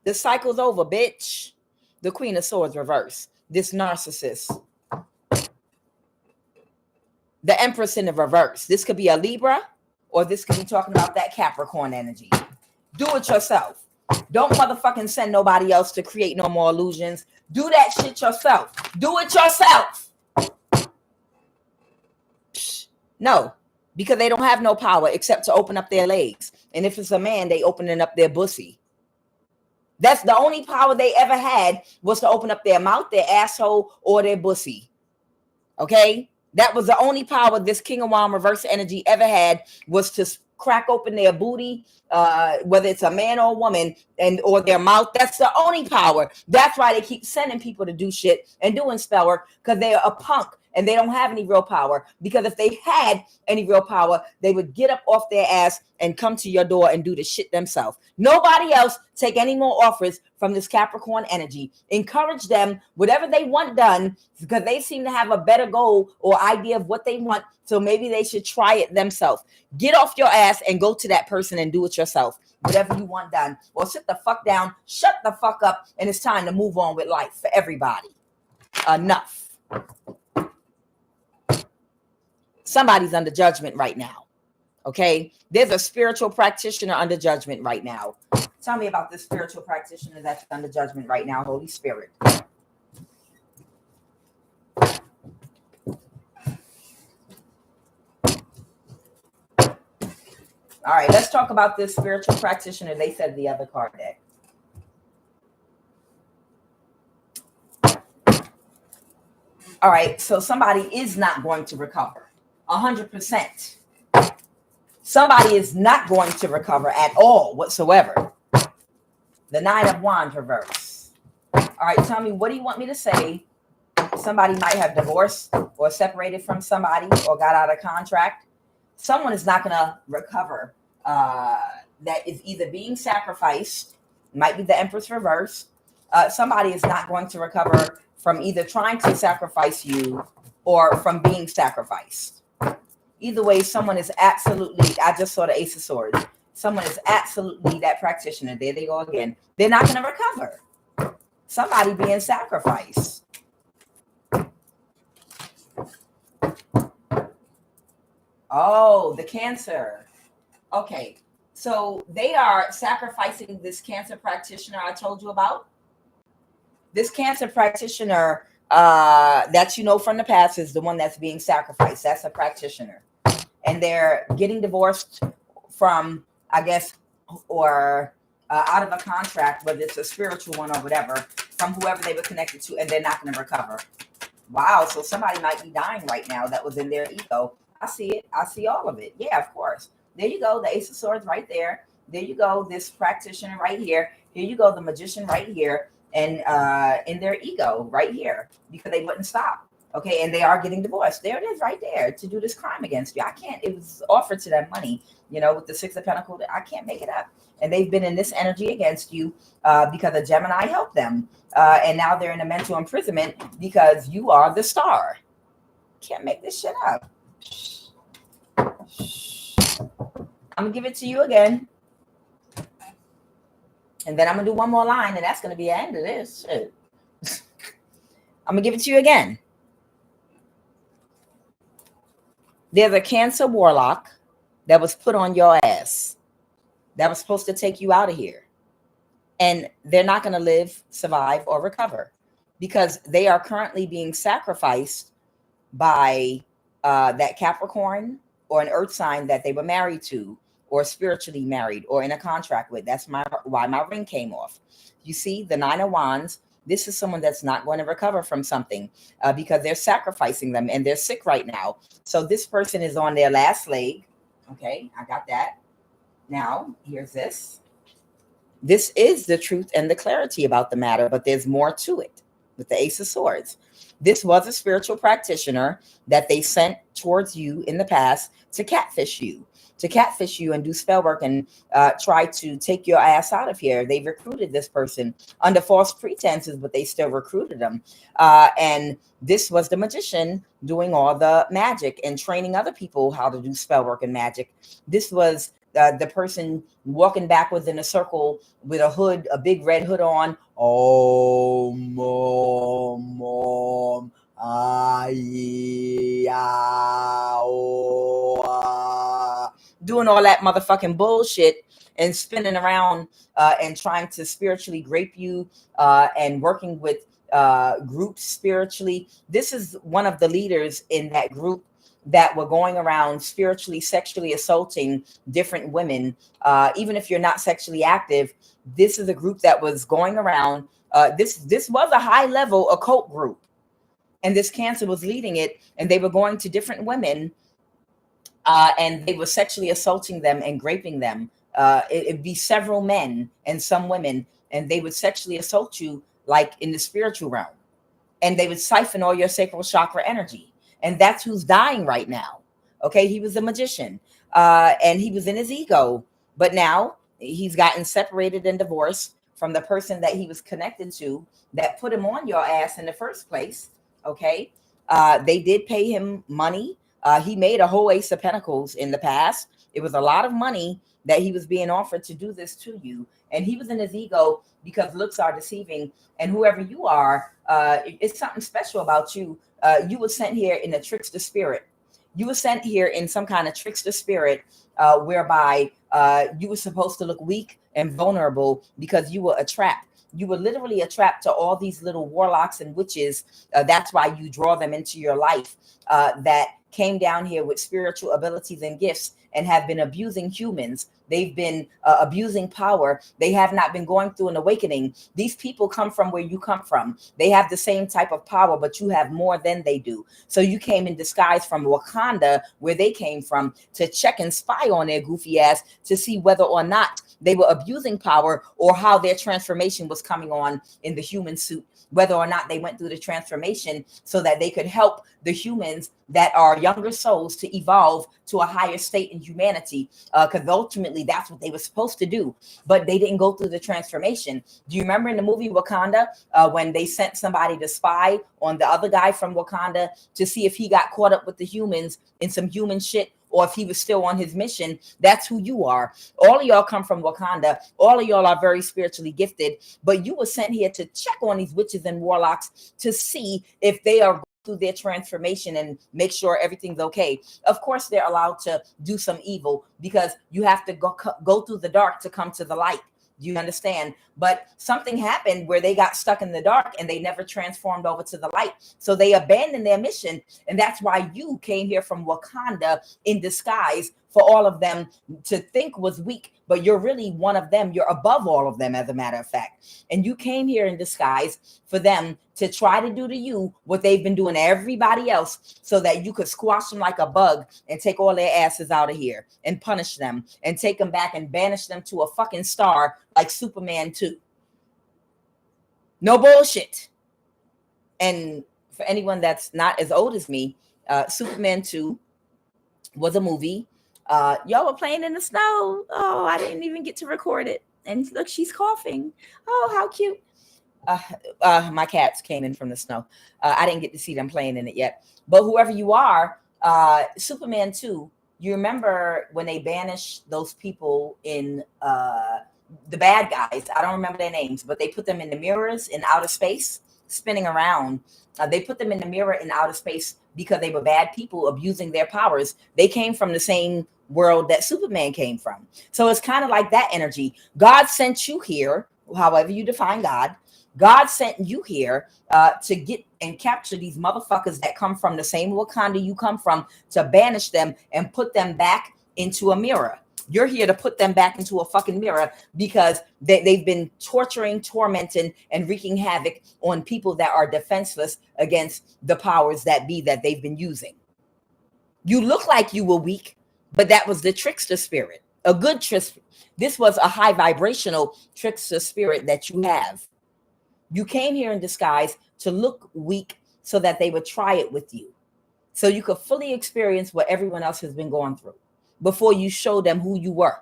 The cycle's over, bitch. The Queen of Swords reverse. This narcissist. The Empress in the reverse. This could be a Libra, or this could be talking about that Capricorn energy. Do it yourself. Don't motherfucking send nobody else to create no more illusions. Do that shit yourself. Do it yourself. No, because they don't have no power except to open up their legs. And if it's a man, they opening up their pussy. That's the only power they ever had, was to open up their mouth, their asshole, or their pussy. Okay? That was the only power this King of Wands reverse energy ever had, was to crack open their booty, whether it's a man or a woman, or their mouth. That's the only power. That's why they keep sending people to do shit and doing spell work, because they're a punk and they don't have any real power. Because if they had any real power, they would get up off their ass and come to your door and do the shit themselves. Nobody else take any more offers from this Capricorn energy. Encourage them, whatever they want done, because they seem to have a better goal or idea of what they want. So maybe they should try it themselves. Get off your ass and go to that person and do it yourself. Whatever you want done. Or sit the fuck down, shut the fuck up, and it's time to move on with life for everybody. Enough. Somebody's under judgment right now. Okay? There's a spiritual practitioner under judgment right now. Tell me about this spiritual practitioner that's under judgment right now, Holy Spirit. All right, let's talk about this spiritual practitioner. They said the other card deck. All right, so somebody is not going to recover 100%. Somebody is not going to recover at all whatsoever. The Nine of Wands reverse. All right, tell me, what do you want me to say? Somebody might have divorced or separated from somebody or got out of contract. Someone is not going to recover. That is either being sacrificed, might be the Empress reverse. Somebody is not going to recover from either trying to sacrifice you or from being sacrificed. Either way, someone is absolutely, I just saw the Ace of Swords. Someone is absolutely that practitioner. There they go again. They're not going to recover. Somebody being sacrificed. Oh, the Cancer. Okay. So they are sacrificing this Cancer practitioner I told you about. This Cancer practitioner that you know from the past is the one that's being sacrificed. That's a practitioner. And they're getting divorced from, I guess, or out of a contract, whether it's a spiritual one or whatever, from whoever they were connected to, and they're not going to recover. Wow. So somebody might be dying right now that was in their ego. I see it. I see all of it. Yeah, of course. There you go. The Ace of Swords right there. There you go. This practitioner right here. Here you go. The magician right here. And in their ego right here, because they wouldn't stop. Okay. And they are getting divorced. There it is right there to do this crime against you. I can't, it was offered to them money, you know, with the Six of Pentacles. I can't make it up. And they've been in this energy against you because a Gemini helped them. And now they're in a mental imprisonment because you are the star. Can't make this shit up. I'm going to give it to you again. And then I'm going to do one more line, and that's going to be the end of this shit. I'm going to give it to you again. There's a Cancer warlock that was put on your ass that was supposed to take you out of here. And they're not going to live, survive, or recover because they are currently being sacrificed by that Capricorn or an earth sign that they were married to, or spiritually married, or in a contract with. That's why my ring came off. You see, the Nine of Wands, this is someone that's not going to recover from something because they're sacrificing them and they're sick right now. So this person is on their last leg. Okay, I got that. Now, here's this. This is the truth and the clarity about the matter, but there's more to it with the Ace of Swords. This was a spiritual practitioner that they sent towards you in the past to catfish you and do spell work and try to take your ass out of here. They recruited this person under false pretenses, but they still recruited them. And this was the magician doing all the magic and training other people how to do spell work and magic. This was the person walking backwards in a circle with a hood, a big red hood on. Oh, mom, doing all that motherfucking bullshit and spinning around and trying to spiritually grape you and working with groups spiritually. This is one of the leaders in that group that were going around spiritually, sexually assaulting different women. Even if you're not sexually active, this is a group that was going around. This was a high level occult group. And this Cancer was leading it, and they were going to different women and they were sexually assaulting them and raping them. It'd be several men and some women, and they would sexually assault you like in the spiritual realm. And they would siphon all your sacral chakra energy. And that's who's dying right now. Okay, he was a magician and he was in his ego. But now he's gotten separated and divorced from the person that he was connected to that put him on your ass in the first place. Okay, they did pay him money. He made a whole Ace of Pentacles in the past. It was a lot of money that he was being offered to do this to you. And he was in his ego because looks are deceiving. And whoever you are, it's something special about you. You were sent here in a trickster spirit. You were sent here in some kind of trickster spirit whereby you were supposed to look weak and vulnerable because you were a trap. You were literally a trap to all these little warlocks and witches. That's why you draw them into your life that came down here with spiritual abilities and gifts and have been abusing humans. They've been abusing power. They have not been going through an awakening. These people come from where you come from. They have the same type of power, but you have more than they do. So you came in disguise from Wakanda, where they came from, to check and spy on their goofy ass to see whether or not they were abusing power or how their transformation was coming on in the human suit, whether or not they went through the transformation so that they could help the humans that are younger souls to evolve to a higher state in humanity, because ultimately that's what they were supposed to do, but they didn't go through the transformation. Do you remember in the movie Wakanda, when they sent somebody to spy on the other guy from Wakanda to see if he got caught up with the humans in some human shit, or if he was still on his mission? That's who you are. All of y'all come from Wakanda. All of y'all are very spiritually gifted, but you were sent here to check on these witches and warlocks to see if they are through their transformation and make sure everything's okay. Of course, they're allowed to do some evil because you have to go through the dark to come to the light. Do you understand? But something happened where they got stuck in the dark and they never transformed over to the light. So they abandoned their mission. And that's why you came here from Wakanda in disguise for all of them to think was weak. But you're really one of them. You're above all of them, as a matter of fact. And you came here in disguise for them to try to do to you what they've been doing to everybody else, so that you could squash them like a bug and take all their asses out of here and punish them and take them back and banish them to a fucking star like Superman 2. No bullshit. And for anyone that's not as old as me, Superman 2 was a movie. Y'all were playing in the snow. Oh, I didn't even get to record it. And look, she's coughing. Oh, how cute. My cats came in from the snow. I didn't get to see them playing in it yet. But whoever you are, Superman 2, you remember when they banished those people in the bad guys? I don't remember their names, but they put them in the mirrors in outer space, spinning around. They put them in the mirror in outer space because they were bad people abusing their powers. They came from the same world that Superman came from. So it's kind of like that energy. God sent you here, however you define God. God sent you here to get and capture these motherfuckers that come from the same Wakanda you come from, to banish them and put them back into a mirror. You're here to put them back into a fucking mirror because they've been torturing, tormenting, and wreaking havoc on people that are defenseless against the powers that be that they've been using. You look like you were weak, but that was the trickster spirit. A good trickster. This was a high vibrational trickster spirit that you have. You came here in disguise to look weak so that they would try it with you, so you could fully experience what everyone else has been going through before you showed them who you were.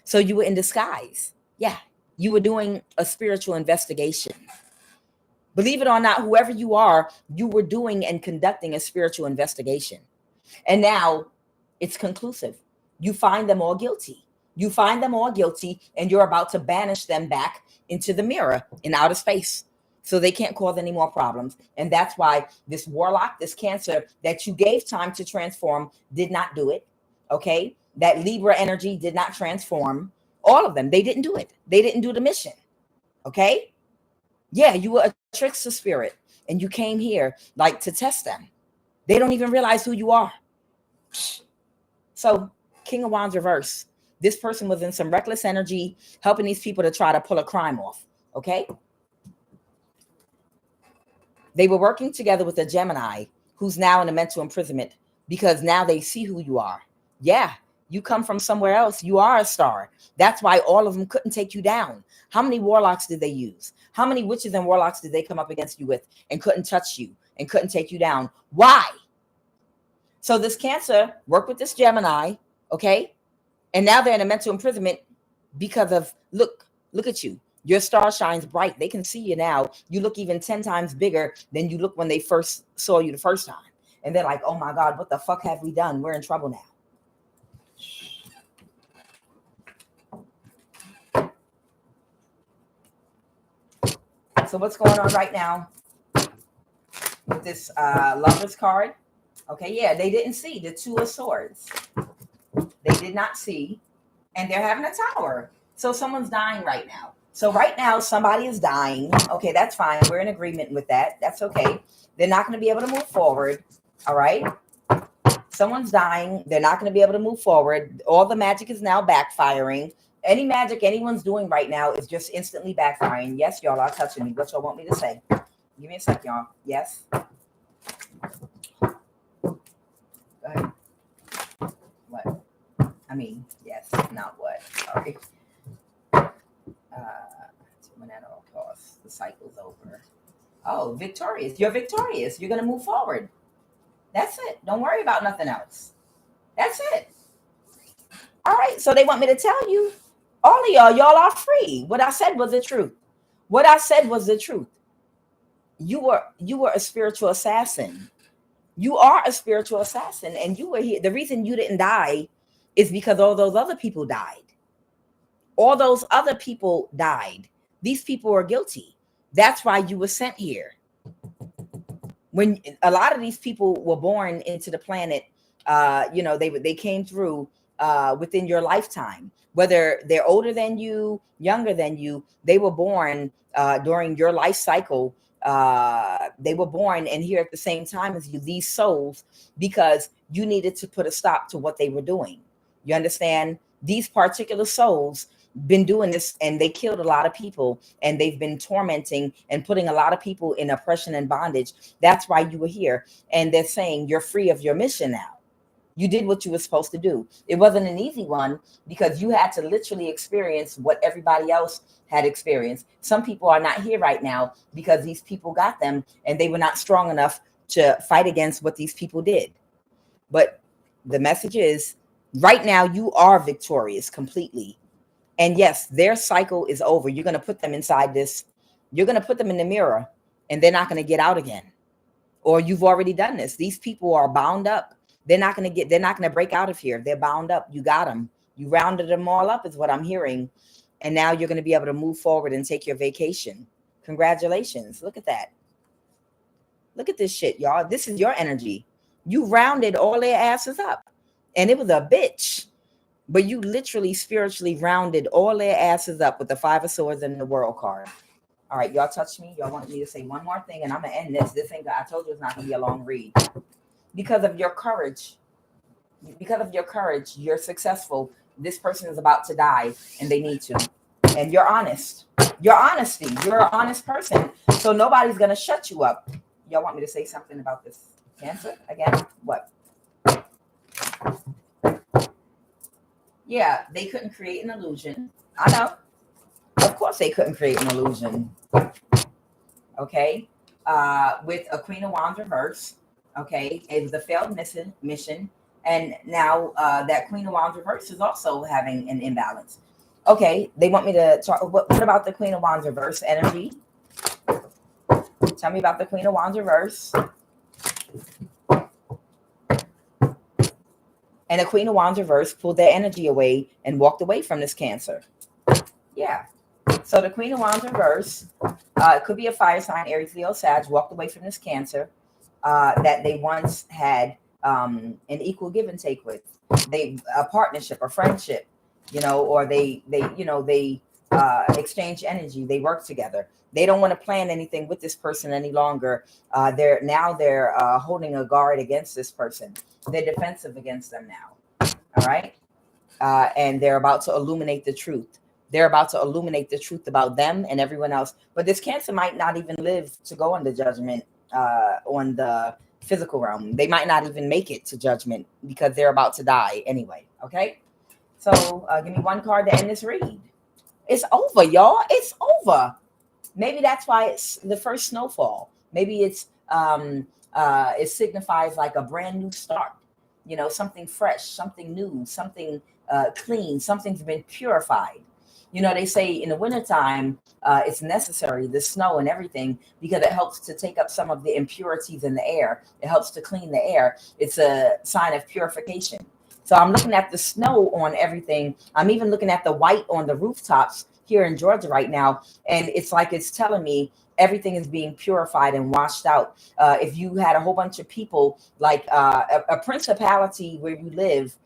So you were in disguise. Yeah, you were doing a spiritual investigation. Believe it or not, whoever you are, you were doing and conducting a spiritual investigation. And now it's conclusive. You find them all guilty. You find them all guilty, and you're about to banish them back into the mirror in outer space, so they can't cause any more problems. And that's why this warlock, this Cancer that you gave time to transform, did not do it. Okay, that Libra energy did not transform. All of them, they didn't do it. They didn't do the mission. Okay, yeah, you were a trickster spirit, and you came here like to test them. They don't even realize who you are. So King of Wands reverse. This person was in some reckless energy, helping these people to try to pull a crime off. Okay, they were working together with a Gemini who's now in a mental imprisonment because now they see who you are. Yeah, you come from somewhere else. You are a star. That's why all of them couldn't take you down. How many warlocks did they use? How many witches and warlocks did they come up against you with and couldn't touch you and couldn't take you down? Why? So this Cancer worked with this Gemini, okay? And now they're in a mental imprisonment because of, look at you. Your star shines bright. They can see you now. You look even 10 times bigger than you look when they first saw you the first time. And they're like, oh my God, what the fuck have we done? We're in trouble now. So what's going on right now with this Lover's card? Okay, yeah, they didn't see the Two of Swords. They did not see, and they're having a tower. So someone's dying right now. So right now, somebody is dying. Okay, that's fine. We're in agreement with that. That's okay. They're not going to be able to move forward. All right. Someone's dying. They're not going to be able to move forward. All the magic is now backfiring. Any magic anyone's doing right now is just instantly backfiring. Yes, y'all are touching me. What y'all want me to say? Give me a sec, y'all. Yes. Go ahead. What? I mean, yes, not what. Sorry. When at all costs, the cycle's over. Oh, victorious. You're victorious. You're going to move forward. That's it. Don't worry about nothing else. That's it. All right. So they want me to tell you, all of y'all are free. What I said was the truth. What I said was the truth. You were a spiritual assassin. You are a spiritual assassin, and you were here. The reason you didn't die is because all those other people died. All those other people died. These people are guilty. That's why you were sent here. When a lot of these people were born into the planet, they came through within your lifetime. Whether they're older than you, younger than you, they were born during your life cycle. They were born and here at the same time as you, these souls, because you needed to put a stop to what they were doing. You understand? These particular souls been doing this, and they killed a lot of people, and they've been tormenting and putting a lot of people in oppression and bondage. That's why you were here. And they're saying you're free of your mission now. You did what you were supposed to do. It wasn't an easy one because you had to literally experience what everybody else had experienced. Some people are not here right now because these people got them and they were not strong enough to fight against what these people did. But the message is, right now you are victorious completely. And yes, their cycle is over. You're going to put them inside this. You're going to put them in the mirror and they're not going to get out again. Or you've already done this. These people are bound up. They're not going to break out of here. They're bound up. You got them. You rounded them all up is what I'm hearing. And now you're going to be able to move forward and take your vacation. Congratulations. Look at that. Look at this shit, y'all. This is your energy. You rounded all their asses up. And it was a bitch. But you literally spiritually rounded all their asses up with the 5 of Swords and the World card. All right, y'all touch me. Y'all want me to say one more thing, and I'm going to end this. This ain't, I told you it's not going to be a long read. Because of your courage, you're successful. This person is about to die, and they need to. And you're honest. Your honesty. You're an honest person. So nobody's going to shut you up. Y'all want me to say something about this Cancer again? What? Yeah, they couldn't create an illusion. I know. Of course they couldn't create an illusion. Okay. With a Queen of Wands reverse. Okay. It was a failed mission. And now that Queen of Wands reverse is also having an imbalance. Okay. They want me to talk. What about the Queen of Wands reverse energy? Tell me about the Queen of Wands reverse. And the Queen of Wands reverse pulled their energy away and walked away from this Cancer. Yeah. So the Queen of Wands reverse, it could be a fire sign, Aries, Leo, Sag, walked away from this Cancer that they once had an equal give and take with. A partnership, a friendship, or they exchange energy. They work together. They don't want to plan anything with this person any longer. They're holding a guard against this person. They're defensive against them now. All right. And they're about to illuminate the truth. They're about to illuminate the truth about them and everyone else. But this Cancer might not even live to go on the judgment on the physical realm. They might not even make it to judgment because they're about to die anyway. Okay. So give me one card to end this read. It's over, y'all. It's over. Maybe that's why it's the first snowfall. Maybe it signifies like a brand new start. Something fresh, something new, something clean, something's been purified. They say in the wintertime, it's necessary, the snow and everything, because it helps to take up some of the impurities in the air. It helps to clean the air. It's a sign of purification. So I'm looking at the snow on everything. I'm even looking at the white on the rooftops here in Georgia right now. And it's like it's telling me everything is being purified and washed out. If you had a whole bunch of people, like a principality where you live,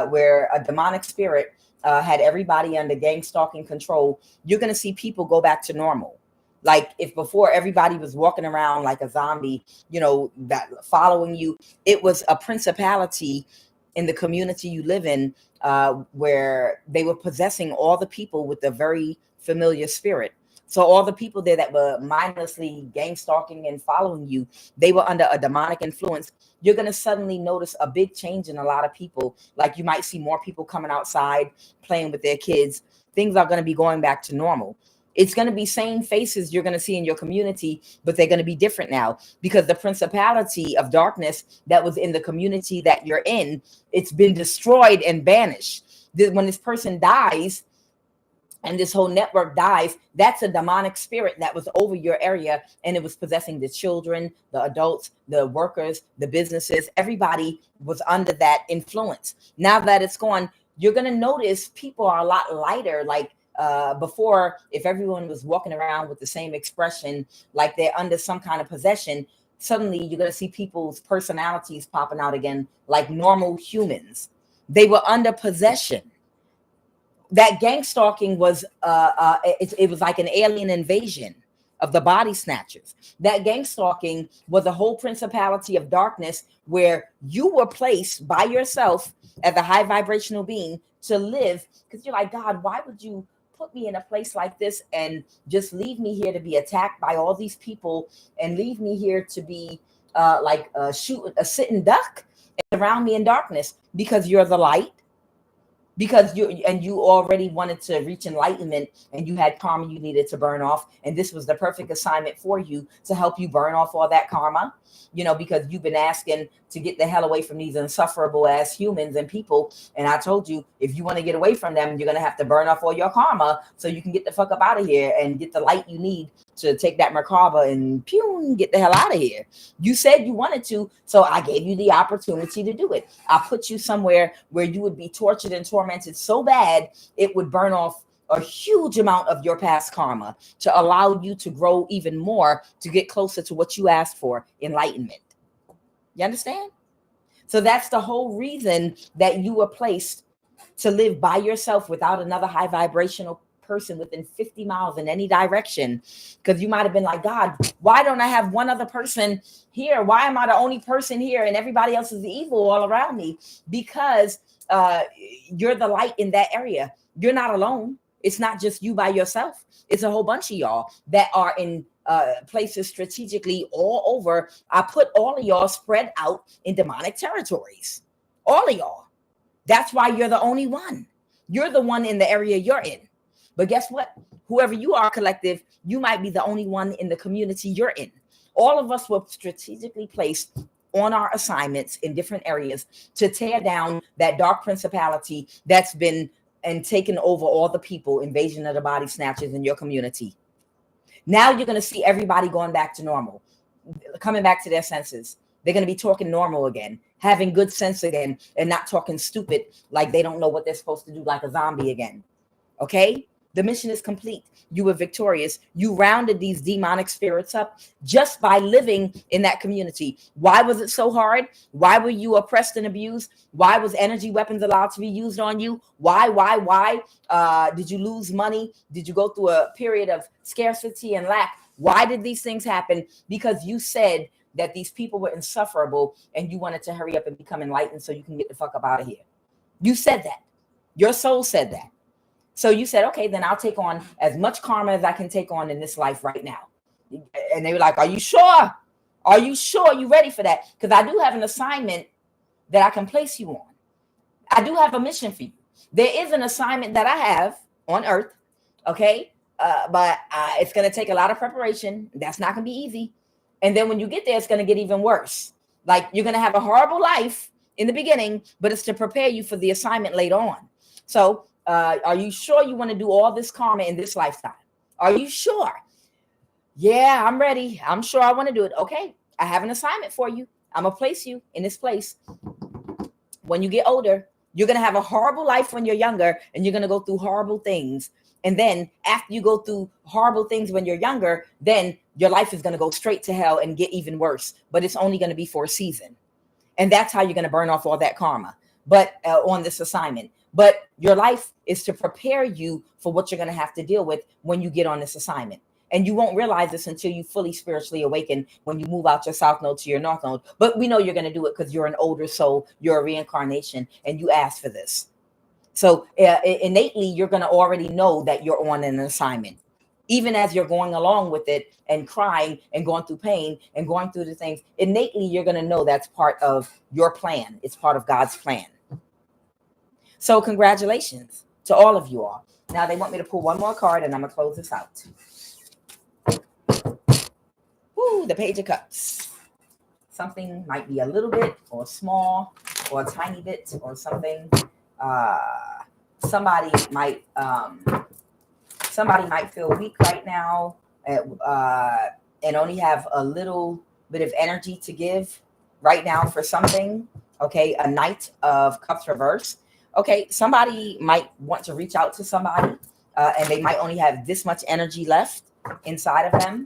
where a demonic spirit had everybody under gang stalking control, you're going to see people go back to normal. Like if before everybody was walking around like a zombie, you know, that following you, it was a principality in the community you live in, where they were possessing all the people with a very familiar spirit. So all the people there that were mindlessly gang stalking and following you, they were under a demonic influence. You're going to suddenly notice a big change in a lot of people. Like you might see more people coming outside, playing with their kids. Things are going to be going back to normal. It's going to be same faces you're going to see in your community, but they're going to be different now because the principality of darkness that was in the community that you're in, it's been destroyed and banished. When this person dies and this whole network dies, that's a demonic spirit that was over your area, and it was possessing the children, the adults, the workers, the businesses. Everybody was under that influence. Now that it's gone, you're going to notice people are a lot lighter. Like before, if everyone was walking around with the same expression, like they're under some kind of possession, suddenly you're going to see people's personalities popping out again, like normal humans. They were under possession. That gang stalking was, it was like an alien invasion of the body snatchers. That gang stalking was a whole principality of darkness where you were placed by yourself as a high vibrational being to live, because you're like, God, why would you put me in a place like this and just leave me here to be attacked by all these people and leave me here to be like a sitting duck around me in darkness? Because you're the light, because you already wanted to reach enlightenment, and you had karma you needed to burn off, and this was the perfect assignment for you to help you burn off all that karma, you know, because you've been asking to get the hell away from these insufferable ass humans and people. And I told you, if you want to get away from them, you're going to have to burn off all your karma so you can get the fuck up out of here and get the light you need to take that Merkaba and pew, get the hell out of here. You said you wanted to, so I gave you the opportunity to do it. I put you somewhere where you would be tortured and tormented so bad it would burn off a huge amount of your past karma to allow you to grow even more, to get closer to what you asked for, enlightenment. You understand? So that's the whole reason that you were placed to live by yourself without another high vibrational person within 50 miles in any direction. Because you might have been like, God, why don't I have one other person here? Why am I the only person here and everybody else is evil all around me? Because you're the light in that area. You're not alone. It's not just you by yourself. It's a whole bunch of y'all that are in places strategically all over. I put all of y'all spread out in demonic territories. All of y'all. That's why you're the only one. You're the one in the area you're in. But guess what? Whoever you are, collective, you might be the only one in the community you're in. All of us were strategically placed on our assignments in different areas to tear down that dark principality that's been and taken over all the people, invasion of the body snatchers in your community. Now you're going to see everybody going back to normal, coming back to their senses. They're going to be talking normal again, having good sense again, and not talking stupid like they don't know what they're supposed to do like a zombie again. Okay? The mission is complete. You were victorious. You rounded these demonic spirits up just by living in that community. Why was it so hard? Why were you oppressed and abused? Why was energy weapons allowed to be used on you? Why? Did you lose money? Did you go through a period of scarcity and lack? Why did these things happen? Because you said that these people were insufferable and you wanted to hurry up and become enlightened so you can get the fuck up out of here. You said that. Your soul said that. So you said, okay, then I'll take on as much karma as I can take on in this life right now. And they were like, are you sure? Are you sure you ready for that? Because I do have an assignment that I can place you on. I do have a mission for you. There is an assignment that I have on earth, okay? But it's going to take a lot of preparation. That's not going to be easy. And then when you get there, it's going to get even worse. Like you're going to have a horrible life in the beginning, but it's to prepare you for the assignment later on. So are you sure you want to do all this karma in this lifetime? Are you sure? Yeah, I'm ready. I'm sure I want to do it. Okay, I have an assignment for you. I'm going to place you in this place. When you get older, you're going to have a horrible life when you're younger, and you're going to go through horrible things. And then after you go through horrible things when you're younger, then your life is going to go straight to hell and get even worse. But it's only going to be for a season. And that's how you're going to burn off all that karma. But on this assignment. But your life is to prepare you for what you're going to have to deal with when you get on this assignment. And you won't realize this until you fully spiritually awaken, when you move out your south node to your north node. But we know you're going to do it because you're an older soul, you're a reincarnation, and you asked for this. So innately, you're going to already know that you're on an assignment. Even as you're going along with it and crying and going through pain and going through the things, innately, you're going to know that's part of your plan. It's part of God's plan. So congratulations to all of you all. Now they want me to pull one more card, and I'm going to close this out. Woo, the Page of Cups. Something might be a little bit or small or a tiny bit or something. Somebody might feel weak right now, and only have a little bit of energy to give right now for something. Okay, a Knight of Cups reverse. Okay, somebody might want to reach out to somebody, and they might only have this much energy left inside of them.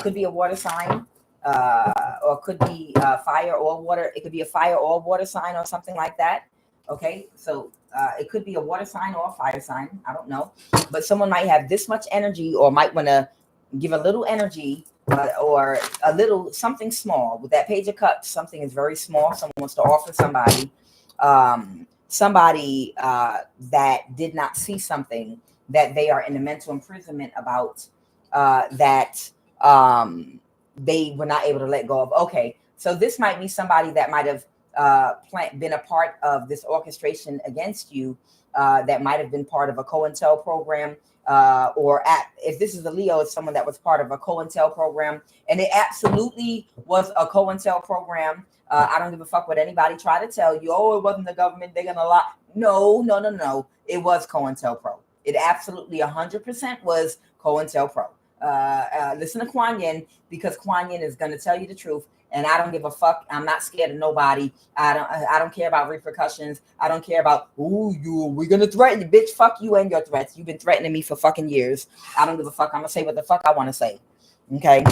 Could be a water sign, or could be fire or water. It could be a fire or water sign or something like that. Okay, so it could be a water sign or a fire sign. I don't know. But someone might have this much energy, or might want to give a little energy, or a little something small. With that Page of Cups, something is very small. Someone wants to offer somebody, that did not see something that they are in a mental imprisonment about, that they were not able to let go of. Okay, so this might be somebody that might have been a part of this orchestration against you, that might have been part of a COINTEL program, or if this is a Leo, it's someone that was part of a COINTEL program, and it absolutely was a COINTEL program. I don't give a fuck what anybody try to tell you. Oh, it wasn't the government. They're gonna lie. No. It was COINTELPRO. It absolutely 100% was COINTELPRO. Listen to QUAN Yin, because QUAN Yin is gonna tell you the truth. And I don't give a fuck. I'm not scared of nobody. I don't care about repercussions. I don't care about, we're going to threaten you. Bitch, fuck you and your threats. You've been threatening me for fucking years. I don't give a fuck. I'm going to say what the fuck I want to say. Okay.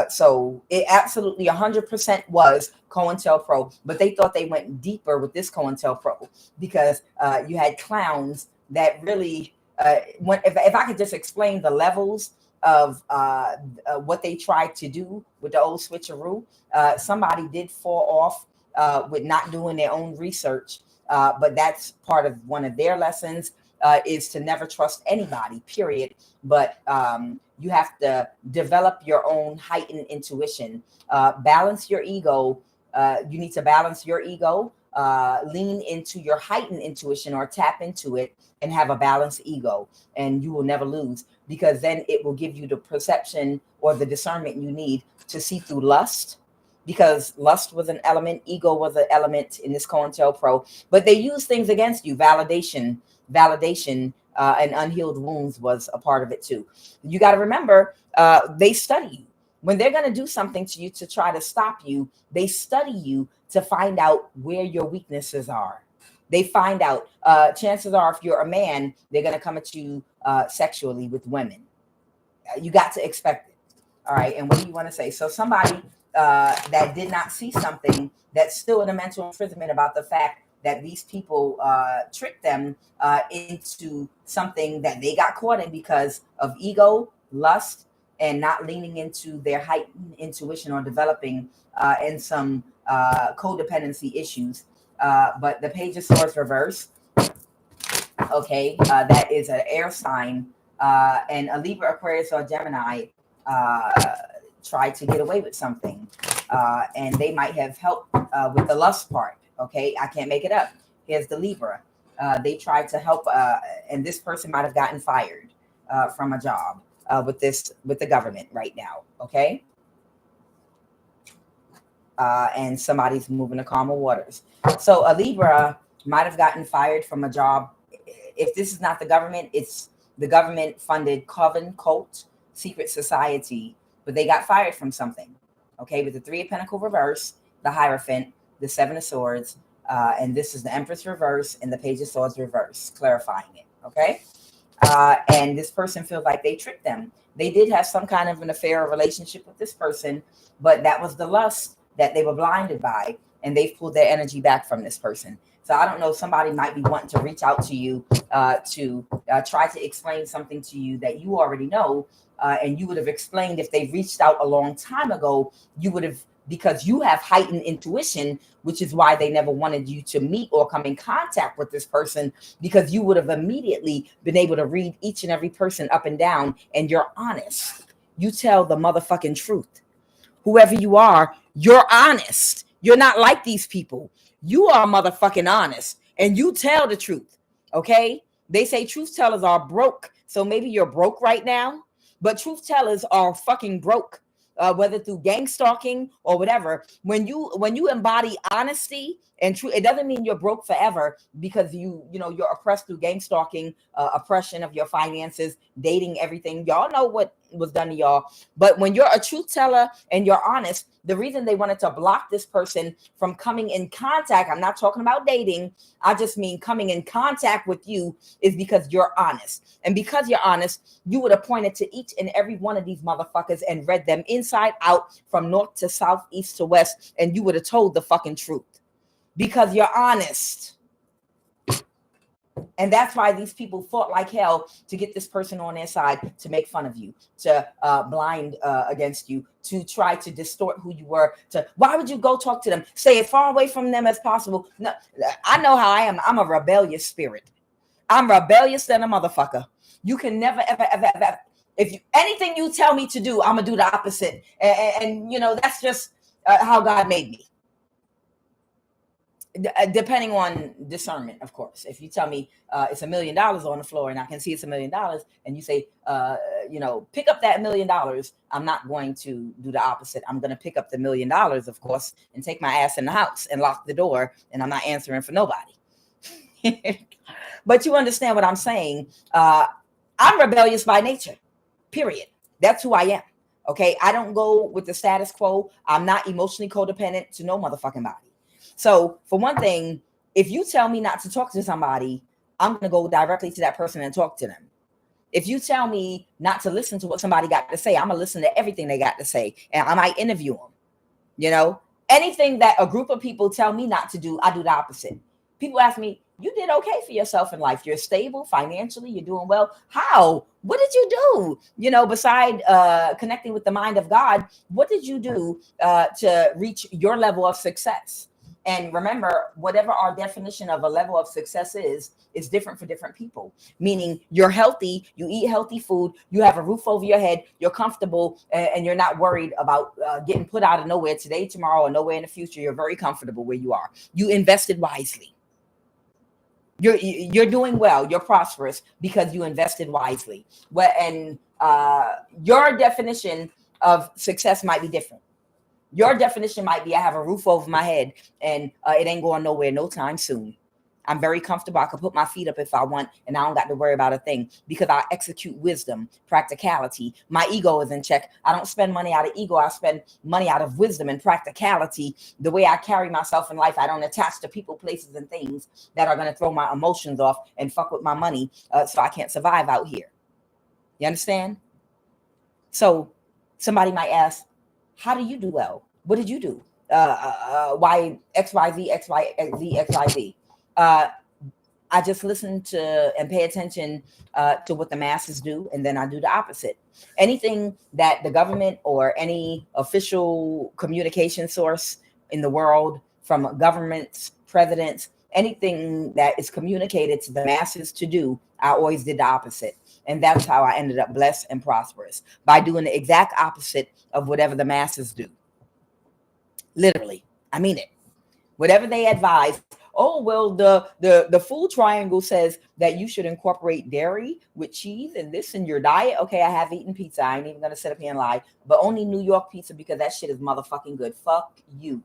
So it absolutely 100% was COINTELPRO, but they thought they went deeper with this COINTELPRO, because you had clowns that really, if I could just explain the levels of what they tried to do with the old switcheroo. Somebody did fall off with not doing their own research, but that's part of one of their lessons, is to never trust anybody, period. But you have to develop your own heightened intuition, balance your ego. You need to balance your ego, lean into your heightened intuition, or tap into it and have a balanced ego, and you will never lose, because then it will give you the perception or the discernment you need to see through lust, because lust was an element, ego was an element in this COINTELPRO, but they use things against you. Validation, and unhealed wounds was a part of it too. You got to remember, they study you. When they're going to do something to you to try to stop you, they study you to find out where your weaknesses are. They find out, chances are, if you're a man, they're going to come at you sexually with women. You got to expect it. All right. And what do you want to say? So somebody that did not see something, that's still in a mental imprisonment about the fact that these people tricked them into something that they got caught in because of ego, lust, and not leaning into their heightened intuition, or developing in some codependency issues. But the Page of Swords reverse, okay, that is an air sign, and a Libra, Aquarius, or Gemini tried to get away with something, and they might have helped with the lust part. Okay, I can't make it up. Here's the Libra. They tried to help, and this person might have gotten fired from a job with the government right now. Okay. And somebody's moving to calmer waters. So a Libra might have gotten fired from a job. If this is not the government, it's the government funded coven, cult, secret society, but they got fired from something. Okay, with the Three of Pentacles reverse, the Hierophant, the Seven of Swords, and this is the Empress reverse and the Page of Swords reverse, clarifying it. Okay, and this person feels like they tricked them. They did have some kind of an affair or relationship with this person, but that was the lust that they were blinded by. and they've pulled their energy back from this person. So I don't know, somebody might be wanting to reach out to you to try to explain something to you that you already know. And you would have explained if they reached out a long time ago, you would have, because you have heightened intuition, which is why they never wanted you to meet or come in contact with this person, because you would have immediately been able to read each and every person up and down, and you're honest. You tell the motherfucking truth. Whoever you are, you're honest. You're not like these people. You are motherfucking honest, and you tell the truth, okay? They say truth tellers are broke, so maybe you're broke right now, but truth tellers are fucking broke, whether through gang stalking or whatever. When you embody honesty and truth, it doesn't mean you're broke forever, because you're oppressed through gang stalking, oppression of your finances, dating, everything. Y'all know what was done to y'all. But when you're a truth teller and you're honest, the reason they wanted to block this person from coming in contact, I'm not talking about dating, I just mean coming in contact with you, is because you're honest. And because you're honest, you would have pointed to each and every one of these motherfuckers and read them inside out, from north to south, east to west, and you would have told the fucking truth, because you're honest. And that's why these people fought like hell to get this person on their side, to make fun of you, to blind against you, to try to distort who you were. Why would you go talk to them? Stay as far away from them as possible. No, I know how I am. I'm a rebellious spirit. I'm rebellious than a motherfucker. You can never, ever. If anything you tell me to do, I'm going to do the opposite. And that's just how God made me. Depending on discernment, of course. If you tell me it's $1 million on the floor and I can see it's $1 million, and you say, pick up that $1 million, I'm not going to do the opposite. I'm going to pick up the $1 million, of course, and take my ass in the house and lock the door, and I'm not answering for nobody. But you understand what I'm saying. I'm rebellious by nature, period. That's who I am. Okay. I don't go with the status quo. I'm not emotionally codependent to no motherfucking body. So for one thing, if you tell me not to talk to somebody, I'm going to go directly to that person and talk to them. If you tell me not to listen to what somebody got to say, I'm going to listen to everything they got to say, and I might interview them. Anything that a group of people tell me not to do, I do the opposite. People ask me, you did okay for yourself in life. You're stable financially. You're doing well. How? What did you do? Beside connecting with the mind of God, what did you do to reach your level of success? And remember, whatever our definition of a level of success is different for different people. Meaning you're healthy, you eat healthy food, you have a roof over your head, you're comfortable, and you're not worried about getting put out of nowhere today, tomorrow, or nowhere in the future. You're very comfortable where you are. You invested wisely. You're doing well. You're prosperous because you invested wisely. And your definition of success might be different. Your definition might be, I have a roof over my head and it ain't going nowhere no time soon. I'm very comfortable. I can put my feet up if I want, and I don't got to worry about a thing because I execute wisdom, practicality. My ego is in check. I don't spend money out of ego. I spend money out of wisdom and practicality. The way I carry myself in life, I don't attach to people, places, and things that are going to throw my emotions off and fuck with my money so I can't survive out here. You understand? So somebody might ask, how do you do well? What did you do? Why XYZ? I just listen to and pay attention to what the masses do, and then I do the opposite. Anything that the government or any official communication source in the world, from governments, presidents, anything that is communicated to the masses to do, I always did the opposite. And that's how I ended up blessed and prosperous, by doing the exact opposite of whatever the masses do. Literally, I mean it. Whatever they advise. Oh, well, the food triangle says that you should incorporate dairy with cheese and this in your diet. Okay, I have eaten pizza. I ain't even going to sit up here and lie. But only New York pizza, because that shit is motherfucking good. Fuck you.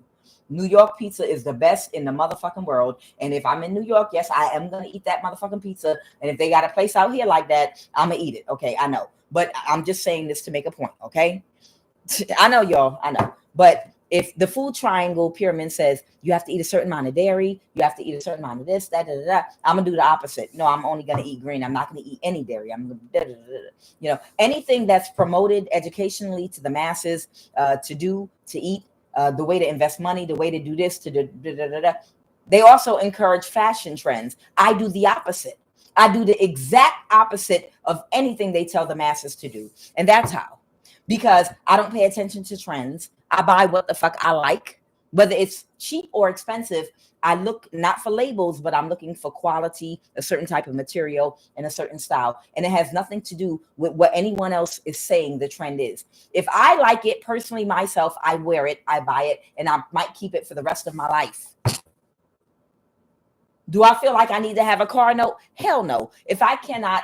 New York pizza is the best in the motherfucking world. And if I'm in New York, yes, I am going to eat that motherfucking pizza. And if they got a place out here like that, I'm going to eat it. Okay, I know. But I'm just saying this to make a point, okay? I know, y'all. I know. But if the food triangle pyramid says you have to eat a certain amount of dairy, you have to eat a certain amount of this, that, I'm going to do the opposite. No, I'm only going to eat green. I'm not going to eat any dairy. I'm going to, anything that's promoted educationally to the masses to do, to eat, the way to invest money, the way to do this, to the. They also encourage fashion trends. I do the opposite. I do the exact opposite of anything they tell the masses to do. And that's how. Because I don't pay attention to trends. I buy what the fuck I like. Whether it's cheap or expensive, I look not for labels, but I'm looking for quality, a certain type of material, and a certain style. And it has nothing to do with what anyone else is saying the trend is. If I like it personally myself, I wear it, I buy it, and I might keep it for the rest of my life. Do I feel like I need to have a car note? Hell no. If I cannot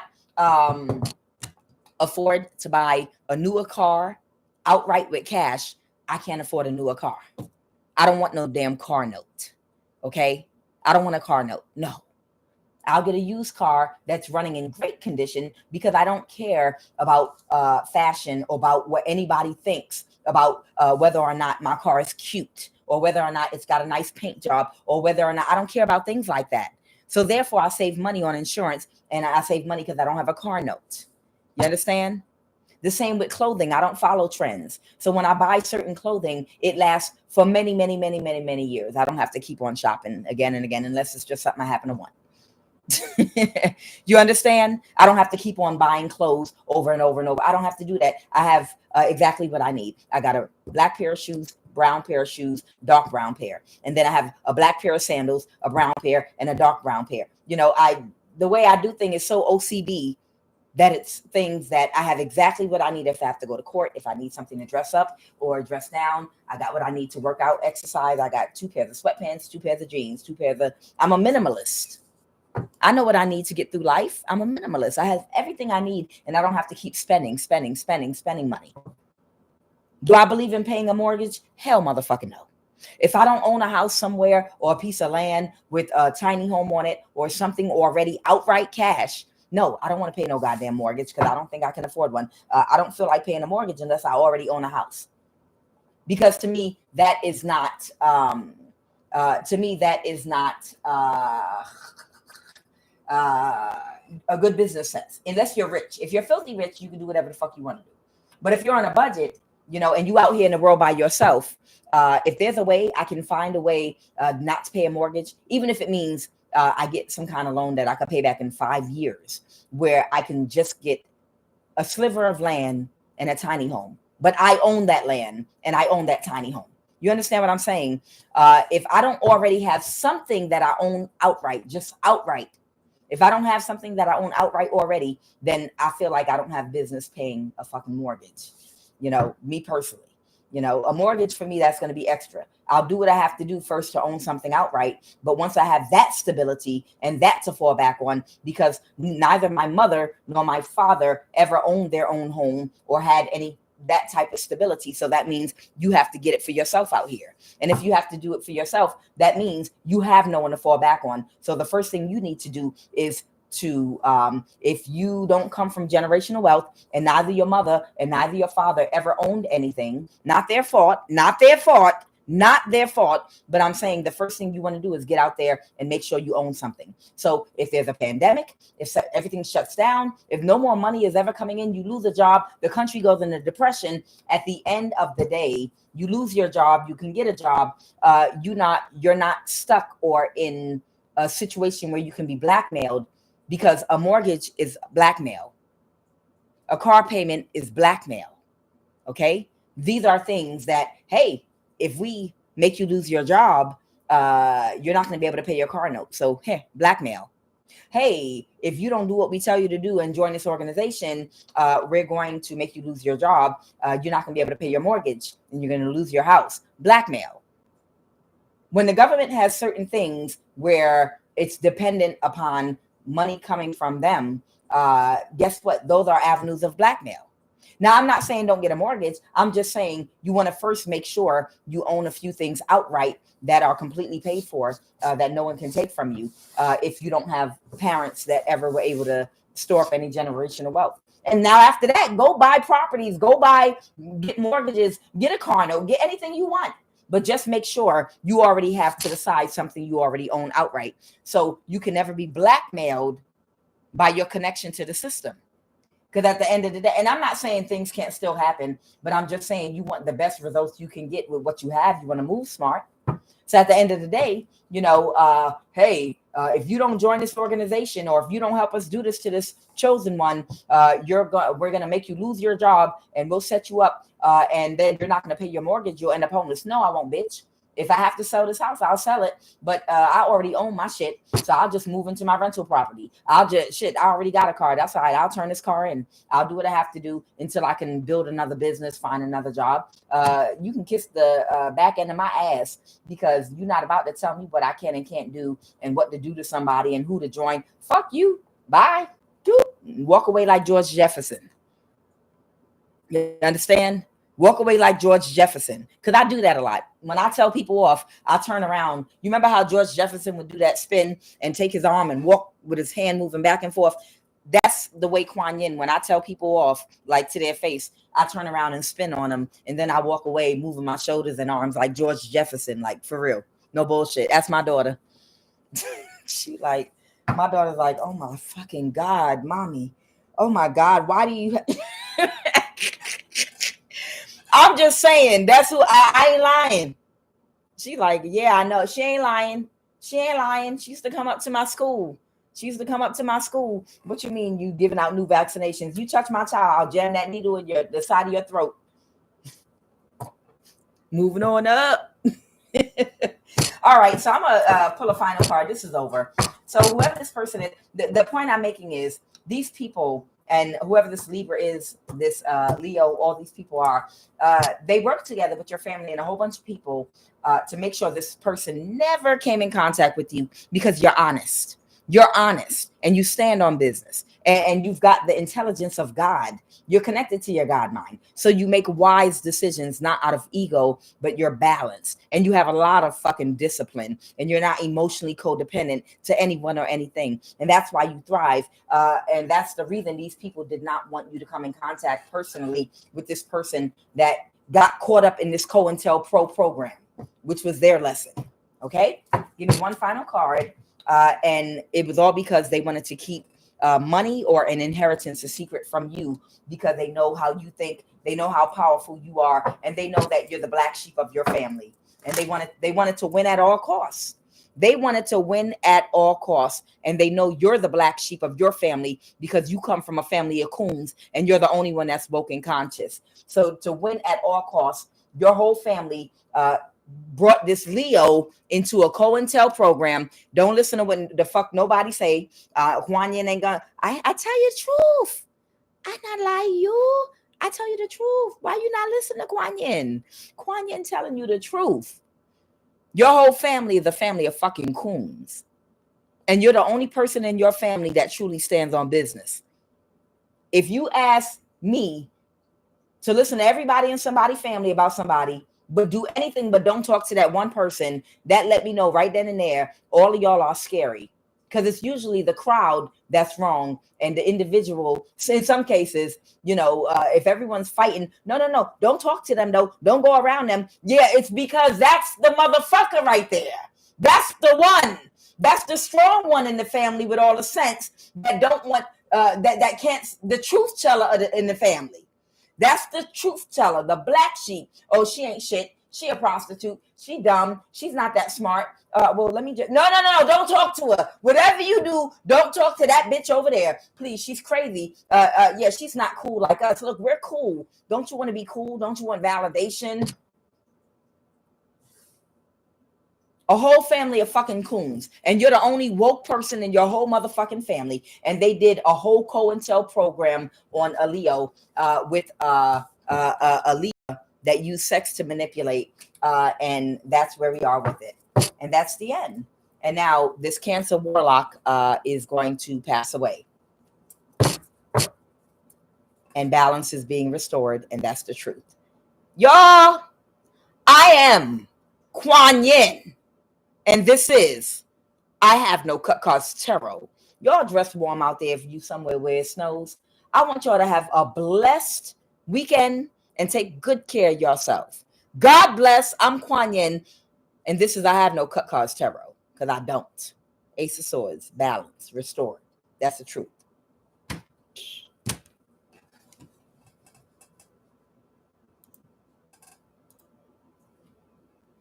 afford to buy a newer car outright with cash, I can't afford a newer car. I don't want no damn car note. Okay? I don't want a car note. No. I'll get a used car that's running in great condition because I don't care about fashion or about what anybody thinks about whether or not my car is cute or whether or not it's got a nice paint job or whether or not I don't care about things like that. So therefore, I save money on insurance and I save money because I don't have a car note. You understand? The same with clothing. I don't follow trends. So when I buy certain clothing, it lasts for many, many, many, many, many years. I don't have to keep on shopping again and again unless it's just something I happen to want. You understand? I don't have to keep on buying clothes over and over and over. I don't have to do that. I have exactly what I need. I got a black pair of shoes, brown pair of shoes, dark brown pair. And then I have a black pair of sandals, a brown pair, and a dark brown pair. You know, the way I do things is so OCD that it's things that I have exactly what I need if I have to go to court, if I need something to dress up or dress down. I got what I need to work out, exercise. I got 2 pairs of sweatpants, 2 pairs of jeans, 2 pairs of, I'm a minimalist. I know what I need to get through life. I'm a minimalist. I have everything I need and I don't have to keep spending money. Do I believe in paying a mortgage? Hell motherfucking no. If I don't own a house somewhere or a piece of land with a tiny home on it or something already outright cash, no, I don't want to pay no goddamn mortgage because I don't think I can afford one. I don't feel like paying a mortgage unless I already own a house. Because to me, that is not, a good business sense. Unless you're rich. If you're filthy rich, you can do whatever the fuck you want to do. But if you're on a budget, you know, and you out here in the world by yourself, if there's a way, I can find a way not to pay a mortgage, even if it means I get some kind of loan that I could pay back in 5 years, where I can just get a sliver of land and a tiny home. But I own that land and I own that tiny home. You understand what I'm saying? If I don't already have something that I own outright, just outright, if I don't have something that I own outright already, then I feel like I don't have business paying a fucking mortgage. You know, me personally, you know, a mortgage for me, that's going to be extra. I'll do what I have to do first to own something outright. But once I have that stability and that to fall back on, because neither my mother nor my father ever owned their own home or had any that type of stability. So that means you have to get it for yourself out here. And if you have to do it for yourself, that means you have no one to fall back on. So the first thing you need to do is to, if you don't come from generational wealth and neither your mother and neither your father ever owned anything, not their fault, but I'm saying the first thing you want to do is get out there and make sure you own something. So if there's a pandemic, if everything shuts down, if no more money is ever coming in, you lose a job, the country goes into depression. At the end of the day, you lose your job, you can get a job. You're not stuck or in a situation where you can be blackmailed, because a mortgage is blackmail. A car payment is blackmail. Okay? These are things that, hey, if we make you lose your job, you're not going to be able to pay your car note. So, hey, blackmail. Hey, if you don't do what we tell you to do and join this organization, we're going to make you lose your job. You're not going to be able to pay your mortgage and you're going to lose your house. Blackmail. When the government has certain things where it's dependent upon money coming from them, guess what? Those are avenues of blackmail. Now, I'm not saying don't get a mortgage. I'm just saying you want to first make sure you own a few things outright that are completely paid for, that no one can take from you, if you don't have parents that ever were able to store up any generational wealth. And now after that, go buy properties, get mortgages, get a car note, get anything you want. But just make sure you already have to the side something you already own outright. So you can never be blackmailed by your connection to the system. Because at the end of the day, and I'm not saying things can't still happen, but I'm just saying you want the best results you can get with what you have. You want to move smart. So at the end of the day, hey, if you don't join this organization, or if you don't help us do this to this chosen one, we're gonna make you lose your job, and we'll set you up, and then you're not gonna pay your mortgage. You'll end up homeless. No, I won't, bitch. If I have to sell this house, I'll sell it. But I already own my shit, so I'll just move into my rental property. I already got a car. That's all right. I'll turn this car in. I'll do what I have to do until I can build another business, find another job. You can kiss the back end of my ass, because you're not about to tell me what I can and can't do, and what to do to somebody, and who to join. Fuck you. Bye. Walk away like George Jefferson. You understand? Walk away like George Jefferson. Because I do that a lot. When I tell people off, I turn around. You remember how George Jefferson would do that spin and take his arm and walk with his hand moving back and forth? That's the way QUAN Yin, when I tell people off, like to their face, I turn around and spin on them. And then I walk away moving my shoulders and arms like George Jefferson, like for real. No bullshit. That's my daughter. My daughter's like, oh my fucking God, mommy. Oh my God, why do you... I'm just saying, that's who I ain't lying. She's like, yeah, I know. She ain't lying. She used to come up to my school. What you mean you giving out new vaccinations? You touch my child, I'll jam that needle in the side of your throat. Moving on up. All right, so I'm gonna pull a final card. This is over. So whoever this person is, the point I'm making is these people, and whoever this Libra is, this Leo, all these people are, they work together with your family and a whole bunch of people to make sure this person never came in contact with you, because you're honest. You're honest, and you stand on business, and you've got the intelligence of God. You're connected to your God mind. So you make wise decisions, not out of ego, but you're balanced, and you have a lot of fucking discipline, and you're not emotionally codependent to anyone or anything. And that's why you thrive. And that's the reason these people did not want you to come in contact personally with this person that got caught up in this COINTELPRO program, which was their lesson. Okay. Give me one final card. And it was all because they wanted to keep money or an inheritance a secret from you, because they know how you think, they know how powerful you are, and they know that you're the black sheep of your family. And they wanted to win at all costs. They wanted to win at all costs, and they know you're the black sheep of your family, because you come from a family of coons, and you're the only one that's woke and conscious. So to win at all costs, your whole family brought this Leo into a COINTEL program. Don't listen to what the fuck nobody say. QUAN Yin ain't gonna. I tell you the truth. I not lie you. I tell you the truth. Why you not listening to QUAN Yin? QUAN Yin telling you the truth. Your whole family is a family of fucking coons, and you're the only person in your family that truly stands on business. If you ask me to listen to everybody in somebody's family about somebody, but do anything but don't talk to that one person, that let me know right then and there, all of y'all are scary. Because it's usually the crowd that's wrong, and the individual, in some cases, if everyone's fighting, no, don't talk to them, though. Don't go around them. Yeah, it's because that's the motherfucker right there. That's the one. That's the strong one in the family with all the sense that don't want, that can't, the truth teller in the family. That's the truth teller, the black sheep. Oh, she ain't shit. She a prostitute. She dumb. She's not that smart. Well, let me just... No. Don't talk to her. Whatever you do, don't talk to that bitch over there. Please, she's crazy. Yeah, she's not cool like us. Look, we're cool. Don't you want to be cool? Don't you want validation? A whole family of fucking coons, and you're the only woke person in your whole motherfucking family. And they did a whole COINTEL program on a Leo with a Leo that used sex to manipulate, and that's where we are with it. And that's the end. And now this Cancer warlock is going to pass away, and balance is being restored, and that's the truth. Y'all, I am QUAN Yin. And this is I Have No Cut Cards Tarot. Y'all dress warm out there if you somewhere where it snows. I want y'all to have a blessed weekend and take good care of yourself. God bless. I'm QUAN Yin, and this is I Have No Cut Cards Tarot, because I don't. Ace of Swords, balance, restored. That's the truth.